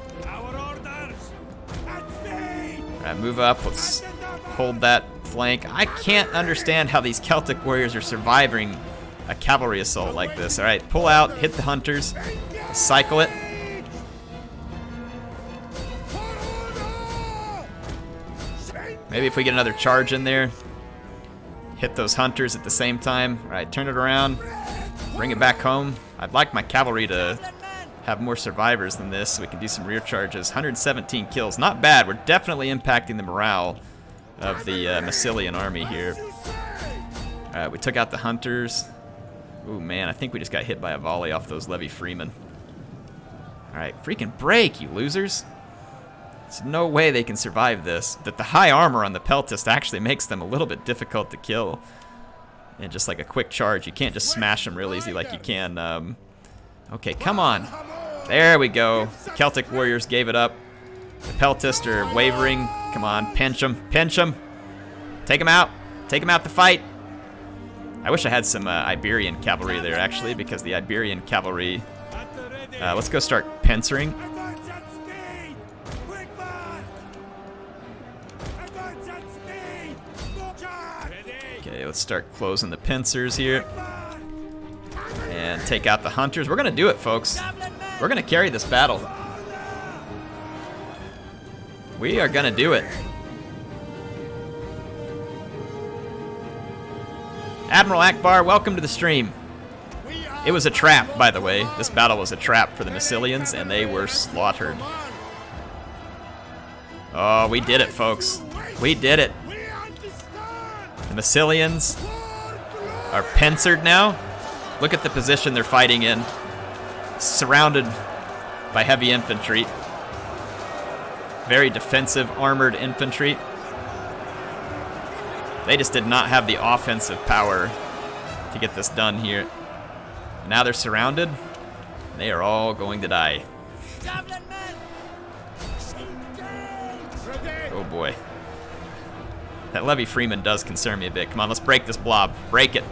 Alright, move up. Let's hold that flank. I can't understand how these Celtic warriors are surviving a cavalry assault like this. Alright, pull out, hit the hunters, cycle it. Maybe if we get another charge in there, hit those hunters at the same time. Alright, turn it around, bring it back home. I'd like my cavalry to have more survivors than this so we can do some rear charges. 117 kills, not bad. We're definitely impacting the morale of the Massilian army here. Alright, we took out the hunters. Ooh man, I think we just got hit by a volley off those Levy Freemen. Alright, freaking break, you losers. There's no way they can survive this. That the high armor on the Peltist actually makes them a little bit difficult to kill. And just like a quick charge, you can't just smash them real easy like you can. Okay, come on. There we go. The Celtic warriors gave it up. The Peltist are wavering. Come on, pinch them, pinch them. Take them out. Take them out to fight. I wish I had some Iberian cavalry there actually, because the Iberian cavalry. Let's go start pincering. Okay, let's start closing the pincers here. And take out the hunters. We're gonna do it, folks. We're gonna carry this battle. We are gonna do it. Admiral Akbar, welcome to the stream. It was a trap, by the way. This battle was a trap for the Massilians, and they were slaughtered. Oh, we did it, folks. We did it. The Massilians are pincered now. Look at the position they're fighting in. Surrounded by heavy infantry. Very defensive, armored infantry. They just did not have the offensive power to get this done here. Now they're surrounded. They are all going to die. Oh boy. That Levy Freeman does concern me a bit. Come on, let's break this blob. Break it.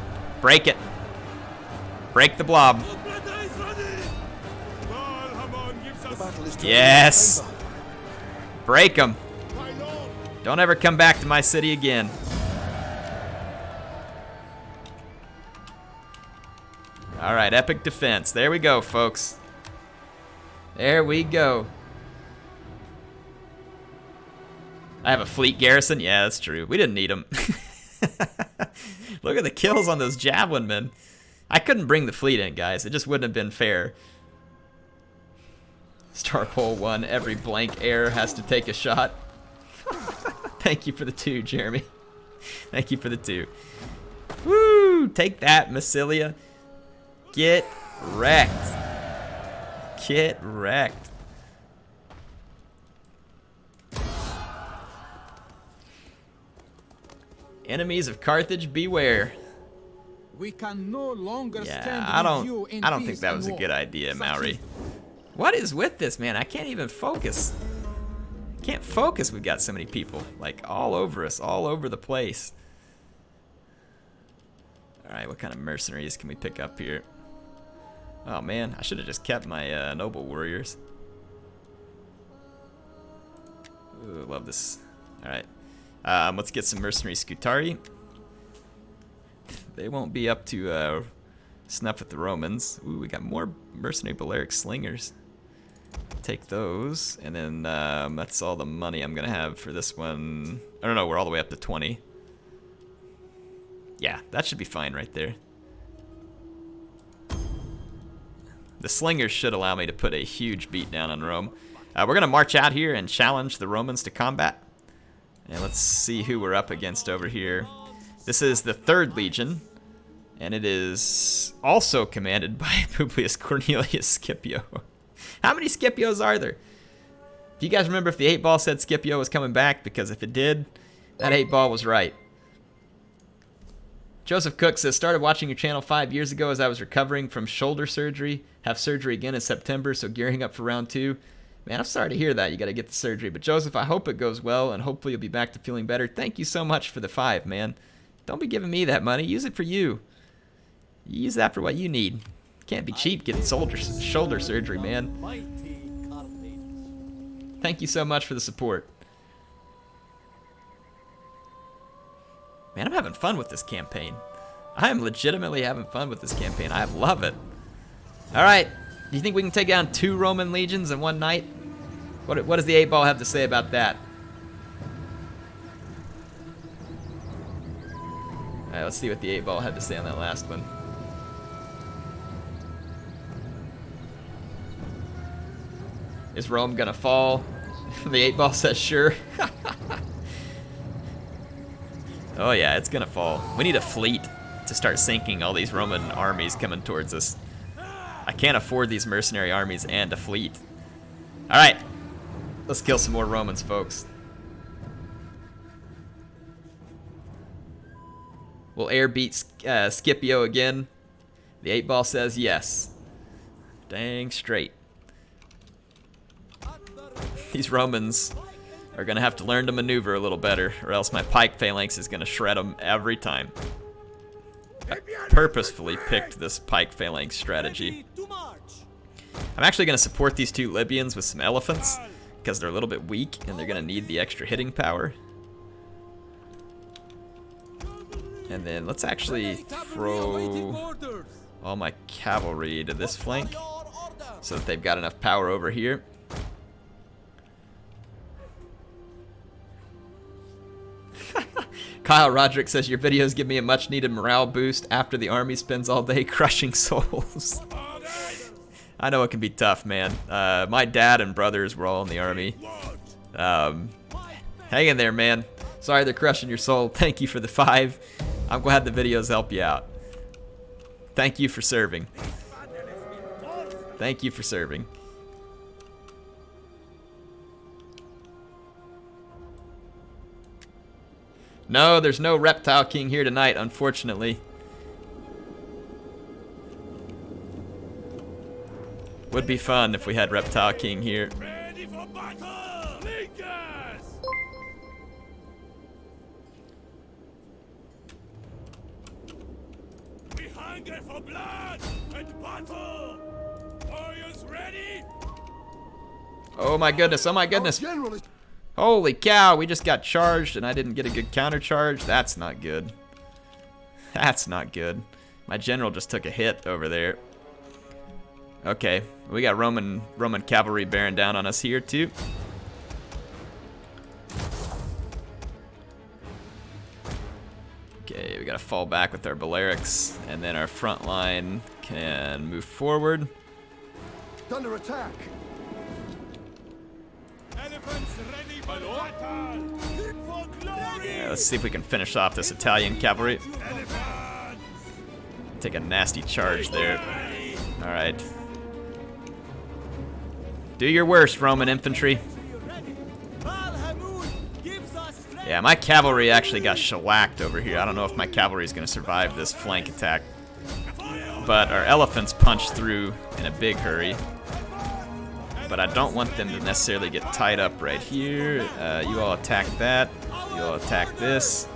Break it. Break the blob. Yes. Break them. Don't ever come back to my city again. All right, epic defense. There we go, folks. There we go. I have a fleet garrison. Yeah, that's true. We didn't need them. Look at the kills on those javelin men. I couldn't bring the fleet in, guys. It just wouldn't have been fair. Starpole 1, every blank air has to take a shot. Thank you for the 2, Jeremy. Thank you for the 2. Woo! Take that, Massilia. Get wrecked. Get wrecked. Enemies of Carthage, beware. We can no longer Yeah, stand I with you in don't peace think that and was a war. good idea, Such Maori. is- What is with this, man? I can't even focus. Can't focus. We've got so many people, like, all over us, all over the place. All right, what kind of mercenaries can we pick up here? Oh man, I should have just kept my noble warriors. Ooh, love this. All right, let's get some mercenary Scutari. They won't be up to snuff with the Romans. Ooh, we got more mercenary Balearic slingers. Take those, and then that's all the money I'm gonna have for this one. I don't know, we're all the way up to 20. Yeah, that should be fine right there. The slingers should allow me to put a huge beat down on Rome. We're gonna march out here and challenge the Romans to combat. And let's see who we're up against over here. This is the 3rd Legion, and it is also commanded by Publius Cornelius Scipio. How many Scipios are there? Do you guys remember if the 8-ball said Scipio was coming back? Because if it did, that 8-ball was right. Joseph Cook says, started watching your channel 5 years ago as I was recovering from shoulder surgery. Have surgery again in September, so gearing up for round 2. Man, I'm sorry to hear that. You got to get the surgery. But Joseph, I hope it goes well, and hopefully you'll be back to feeling better. Thank you so much for the 5, man. Don't be giving me that money. Use it for you. Use that for what you need. Can't be cheap getting shoulder surgery, man. Mighty Carthage. Thank you so much for the support. Man, I'm having fun with this campaign. I am legitimately having fun with this campaign. I love it. All right. Do you think we can take down 2 Roman legions in one night? What does the 8-ball have to say about that? All right, let's see what the 8-ball had to say on that last one. Is Rome gonna fall? The 8-ball says sure. Oh yeah, it's gonna fall. We need a fleet to start sinking all these Roman armies coming towards us. I can't afford these mercenary armies and a fleet. All right, let's kill some more Romans, folks. Will air beat Scipio again? The 8-ball says yes. Dang straight. These Romans are gonna have to learn to maneuver a little better, or else my pike phalanx is gonna shred them every time. I purposefully picked this pike phalanx strategy. I'm actually gonna support these 2 Libyans with some elephants, because they're a little bit weak and they're gonna need the extra hitting power. And then let's actually throw all my cavalry to this flank, so that they've got enough power over here. Kyle Roderick says, your videos give me a much needed morale boost after the army spends all day crushing souls. I know it can be tough, man. My dad and brothers were all in the army. Hang in there, man. Sorry they're crushing your soul. Thank you for the 5. I'm glad the videos help you out. Thank you for serving. Thank you for serving. No, there's no Reptile King here tonight, unfortunately. Would be fun if we had Reptile King here. Ready for battle! Legions! We hunger for blood and battle! Warriors ready? Oh my goodness, oh my goodness. Holy cow, we just got charged and I didn't get a good counter charge. That's not good. That's not good. My general just took a hit over there. Okay, we got Roman cavalry bearing down on us here too. Okay, we gotta fall back with our Balearics, and then our front line can move forward. Under attack! Elephants ready for battle! For glory! Yeah, let's see if we can finish off this Italian cavalry. Elephants! Take a nasty charge there. Alright. Do your worst, Roman infantry. Yeah, my cavalry actually got shellacked over here. I don't know if my cavalry is going to survive this flank attack. But our elephants punch through in a big hurry. But I don't want them to necessarily get tied up right here. You all attack that. You all attack this.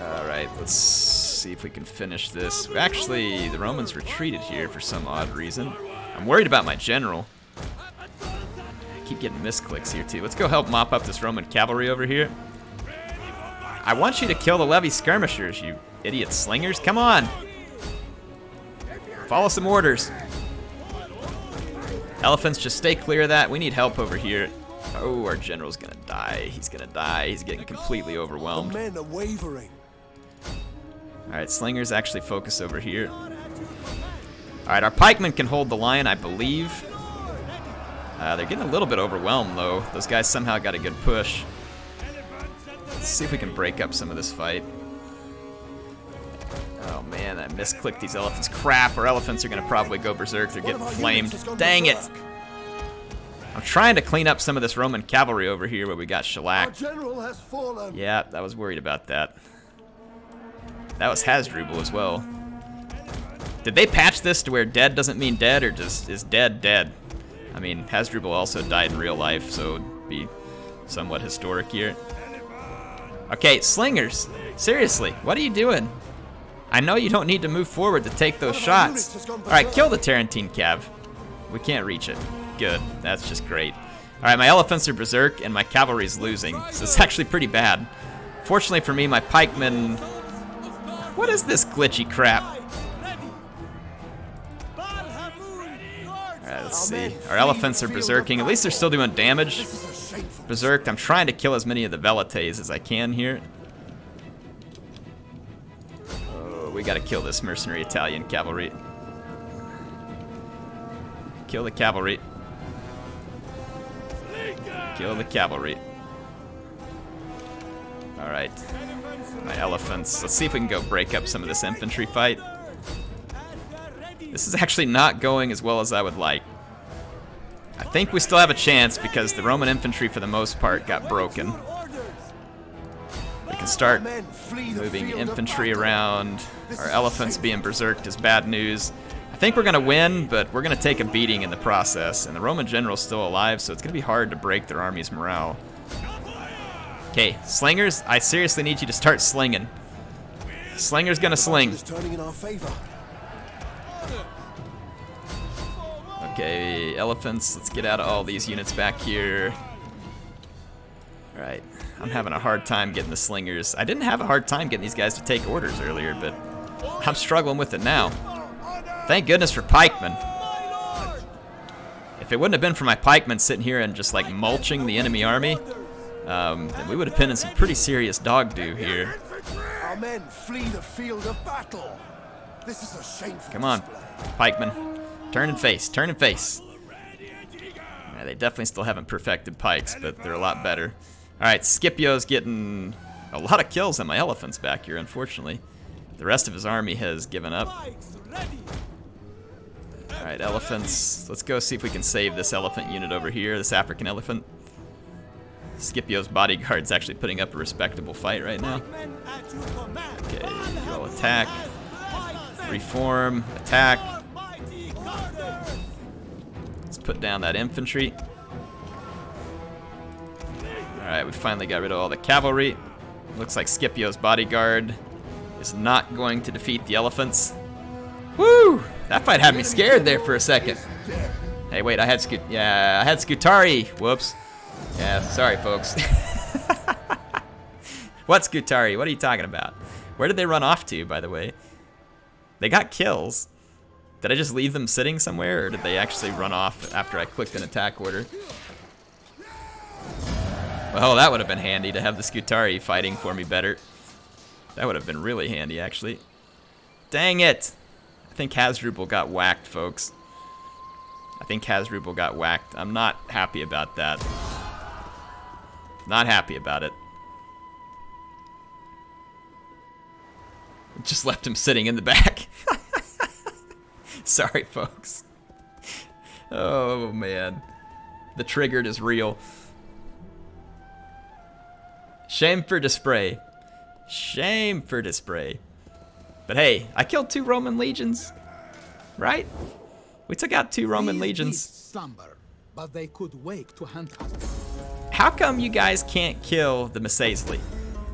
Alright, let's see if we can finish this. Actually, the Romans retreated here for some odd reason. I'm worried about my general. I keep getting misclicks here too. Let's go help mop up this Roman cavalry over here. I want you to kill the levy skirmishers, you idiot slingers. Come on! Follow some orders. Elephants, just stay clear of that. We need help over here. Oh, our general's gonna die. He's gonna die. He's getting completely overwhelmed. The men are wavering. Alright, slingers actually focus over here. Alright, our pikemen can hold the line, I believe. They're getting a little bit overwhelmed, though. Those guys somehow got a good push. Let's see if we can break up some of this fight. Oh man, I misclicked these elephants. Crap, our elephants are gonna probably go berserk. They're getting flamed. Dang it! I'm trying to clean up some of this Roman cavalry over here where we got shellacked. Our general has fallen. Yeah, I was worried about that. That was Hasdrubal as well. Did they patch this to where dead doesn't mean dead, or just is dead dead? I mean, Hasdrubal also died in real life, so it'd be somewhat historic here. Okay, slingers. Seriously, what are you doing? I know you don't need to move forward to take those shots. Alright, kill the Tarentine Cav. We can't reach it. Good, that's just great. Alright, my elephants are berserk and my cavalry's losing, so it's actually pretty bad. Fortunately for me, my pikemen... What is this glitchy crap? Alright, let's see. Our elephants are berserking. At least they're still doing damage. Berserked. I'm trying to kill as many of the velites as I can here. Oh, we gotta kill this mercenary Italian cavalry. Kill the cavalry. Kill the cavalry. Alright. My elephants. Let's see if we can go break up some of this infantry fight. This is actually not going as well as I would like. I think we still have a chance because the Roman infantry, for the most part, got broken. We can start moving infantry around. Our elephants being berserked is bad news. I think we're going to win, but we're going to take a beating in the process. And the Roman general's still alive, so it's going to be hard to break their army's morale. Okay, slingers, I seriously need you to start slinging. Slinger's going to sling. Okay, elephants, let's get out of all these units back here. Alright, I'm having a hard time getting the slingers. I didn't have a hard time getting these guys to take orders earlier, but I'm struggling with it now. Thank goodness for pikemen. If it wouldn't have been for my pikemen sitting here and just like mulching the enemy army, then we would have been in some pretty serious dog-do here. Our men flee the field of battle. This is a shameful. Come on, pikemen. Turn and face, turn and face. Yeah, they definitely still haven't perfected pikes, but they're a lot better. Alright, Scipio's getting a lot of kills on my elephants back here, unfortunately. The rest of his army has given up. Alright, elephants. Let's go see if we can save this elephant unit over here, this African elephant. Scipio's bodyguard's actually putting up a respectable fight right now. Okay, you all attack. Reform, attack. Let's put down that infantry. Alright, we finally got rid of all the cavalry. Looks like Scipio's bodyguard is not going to defeat the elephants. Woo! That fight had me scared there for a second. Hey, wait, I had Scutari. Whoops. Yeah, sorry, folks. What Scutari? What are you talking about? Where did they run off to, by the way? They got kills. Did I just leave them sitting somewhere, or did they actually run off after I clicked an attack order? Well, that would have been handy to have the Scutari fighting for me better. That would have been really handy, actually. Dang it! I think Hasdrubal got whacked, folks. I think Hasdrubal got whacked. I'm not happy about that. Not happy about it. Just left him sitting in the back. Sorry, folks. Oh, man. The triggered is real. Shame for display. Shame for display. But hey, I killed 2 Roman legions. Right? We took out 2 Roman These legions. beasts slumber, but they could wake to hunt us. How come you guys can't kill the Massaisli?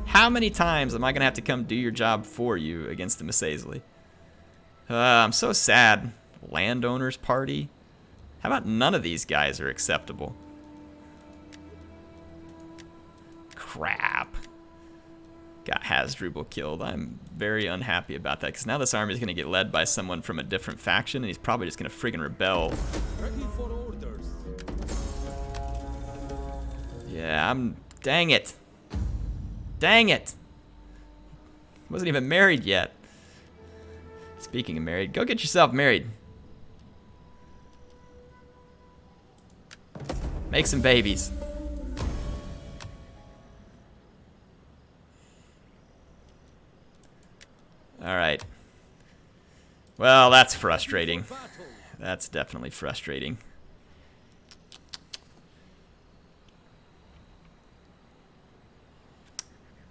How many times am I gonna have to come do your job for you against the Massaisli? I'm so sad. Landowners party? How about none of these guys are acceptable? Crap. Got Hasdrubal killed. I'm very unhappy about that, because now this army is going to get led by someone from a different faction, and he's probably just going to friggin' rebel. Ready for orders. Yeah, dang it. Dang it. Wasn't even married yet. Speaking of married, go get yourself married. Make some babies. Alright. Well, that's frustrating. That's definitely frustrating.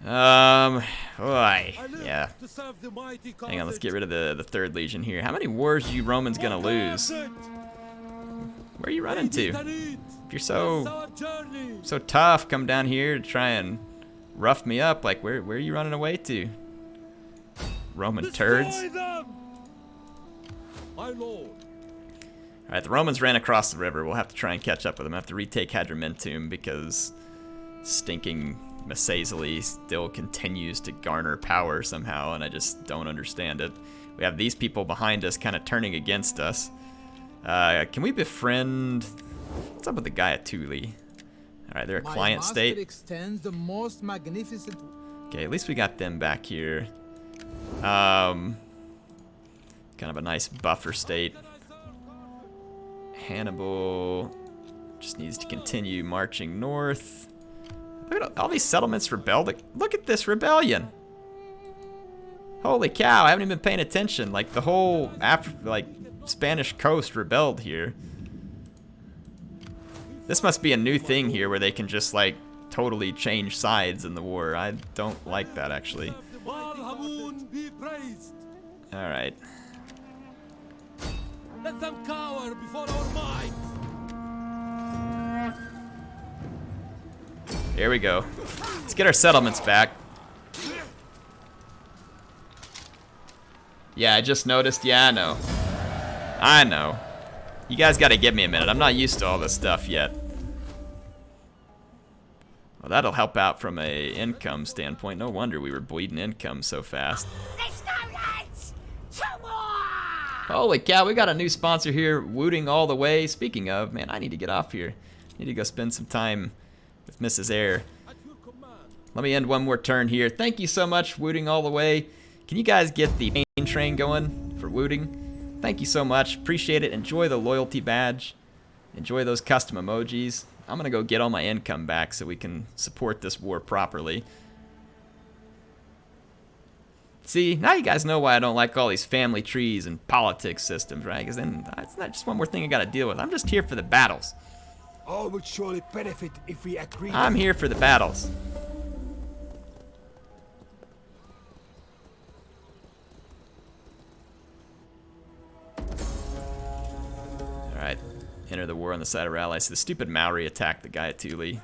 Boy. Yeah. Hang on, let's get rid of the 3rd Legion here. How many wars are you Romans gonna lose? Where are you running to? If you're so tough, come down here to try and rough me up. Like, where are you running away to? Roman turds. Alright, the Romans ran across the river. We'll have to try and catch up with them. I have to retake Hadrimentum because stinking Massaisli still continues to garner power somehow, and I just don't understand it. We have these people behind us kind of turning against us. Can we befriend... What's up with the guy at Thule? Alright, they're a client state. Extends the most magnificent... Okay, at least we got them back here. Kind of a nice buffer state. Hannibal just needs to continue marching north. Look at all these settlements rebelled. Look at this rebellion. Holy cow, I haven't even been paying attention. Like, the whole Spanish coast rebelled here. This must be a new thing here where they can just, like, totally change sides in the war. I don't like that, actually. Alright. Let them cower before our might. Here we go. Let's get our settlements back. Yeah, I just noticed. Yeah, I know. I know. You guys gotta give me a minute. I'm not used to all this stuff yet. Well, that'll help out from a income standpoint. No wonder we were bleeding income so fast. Holy cow, we got a new sponsor here, Wooting all the way. Speaking of, man, I need to get off here. I need to go spend some time with Mrs. Air. Let me end one more turn here. Thank you so much, Wooting all the way. Can you guys get the main train going for Wooting? Thank you so much. Appreciate it. Enjoy the loyalty badge. Enjoy those custom emojis. I'm going to go get all my income back so we can support this war properly. See, now you guys know why I don't like all these family trees and politics systems, right? Because then it's not just one more thing I got to deal with. I'm just here for the battles. All would surely benefit if we agree. I'm here for the battles. Alright, enter the war on the side of our allies. The stupid Maori attacked the guy at Thule.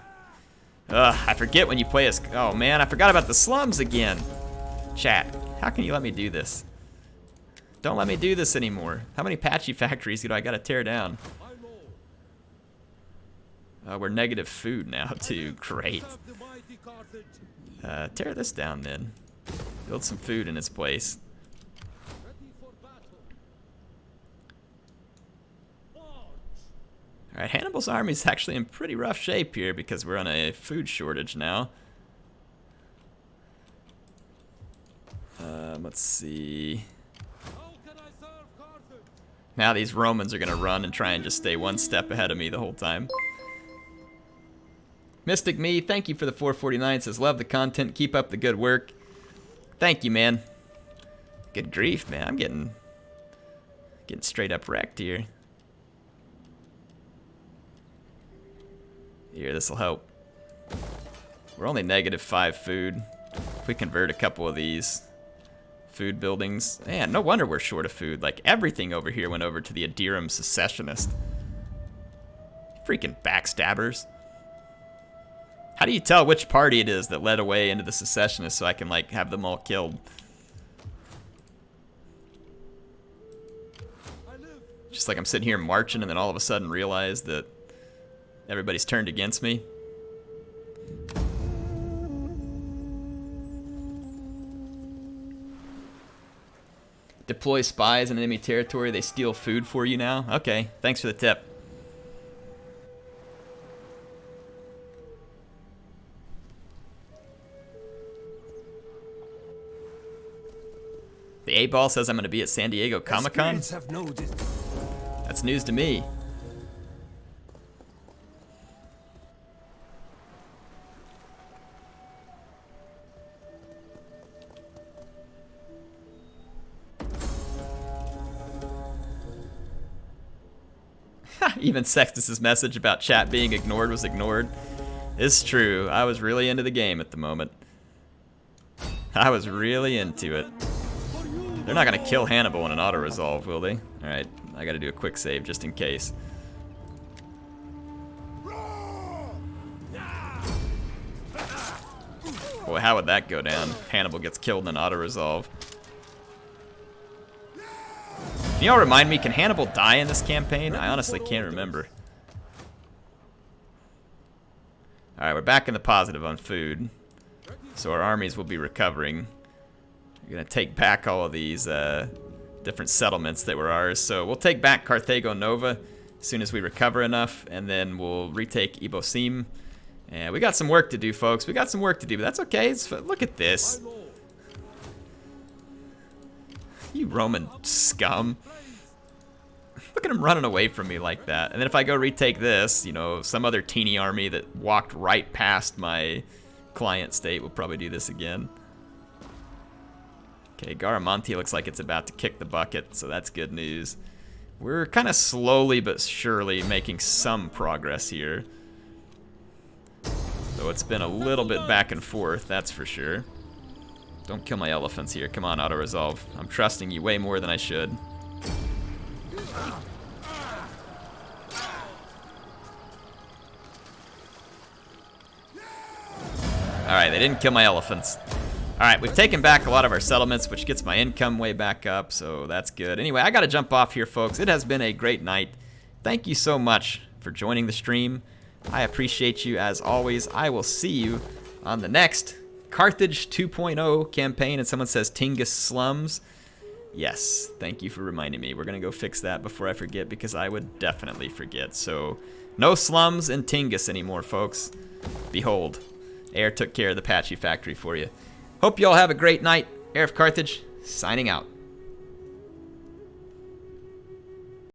Ugh, I forget when you play as... Oh man, I forgot about the slums again. Chat, how can you let me do this? Don't let me do this anymore. How many patchy factories do I gotta tear down? We're negative food now too. Great. Tear this down then. Build some food in its place. Alright, Hannibal's army is actually in pretty rough shape here because we're on a food shortage now. Let's see. Now these Romans are going to run and try and just stay one step ahead of me the whole time. Mystic Me, thank you for the 449. Says, love the content. Keep up the good work. Thank you, man. Good grief, man. I'm getting straight up wrecked here. Here, this'll help. We're only -5 food. If we convert a couple of these food buildings. Man, no wonder we're short of food. Like, everything over here went over to the Adiram secessionist. Freaking backstabbers. How do you tell which party it is that led away into the secessionists so I can, like, have them all killed? Just like I'm sitting here marching and then all of a sudden realize that everybody's turned against me. Deploy spies in enemy territory. They steal food for you now. Okay, thanks for the tip. The 8-Ball says I'm going to be at San Diego Comic-Con. That's news to me. Even Sextus's message about chat being ignored was ignored. It's true. I was really into the game at the moment. I was really into it. They're not going to kill Hannibal in an auto-resolve, will they? Alright, I got to do a quick save just in case. Boy, how would that go down? Hannibal gets killed in an auto-resolve. Can y'all remind me, can Hannibal die in this campaign? I honestly can't remember. Alright, we're back in the positive on food. So our armies will be recovering. We're going to take back all of these different settlements that were ours. So we'll take back Carthago Nova as soon as we recover enough, and then we'll retake Ibosim. And we got some work to do, folks. We got some work to do, but that's okay. Look at this. You Roman scum. Look at him running away from me like that. And then if I go retake this, you know, some other teeny army that walked right past my client state will probably do this again. Okay, Garamonti looks like it's about to kick the bucket, so that's good news. We're kind of slowly but surely making some progress here. Though it's been a little bit back and forth, that's for sure. Don't kill my elephants here. Come on, auto-resolve. I'm trusting you way more than I should. Alright, they didn't kill my elephants. Alright, we've taken back a lot of our settlements, which gets my income way back up, so that's good. Anyway, I gotta jump off here, folks. It has been a great night. Thank you so much for joining the stream. I appreciate you as always. I will see you on the next Carthage 2.0 campaign. And someone says Tingus slums. Yes, thank you for reminding me. We're gonna go fix that before I forget, because I would definitely forget. So, no slums in Tingus anymore, folks. Behold, Air took care of the Patchy factory for you. Hope you all have a great night. HeirofCarthage, signing out.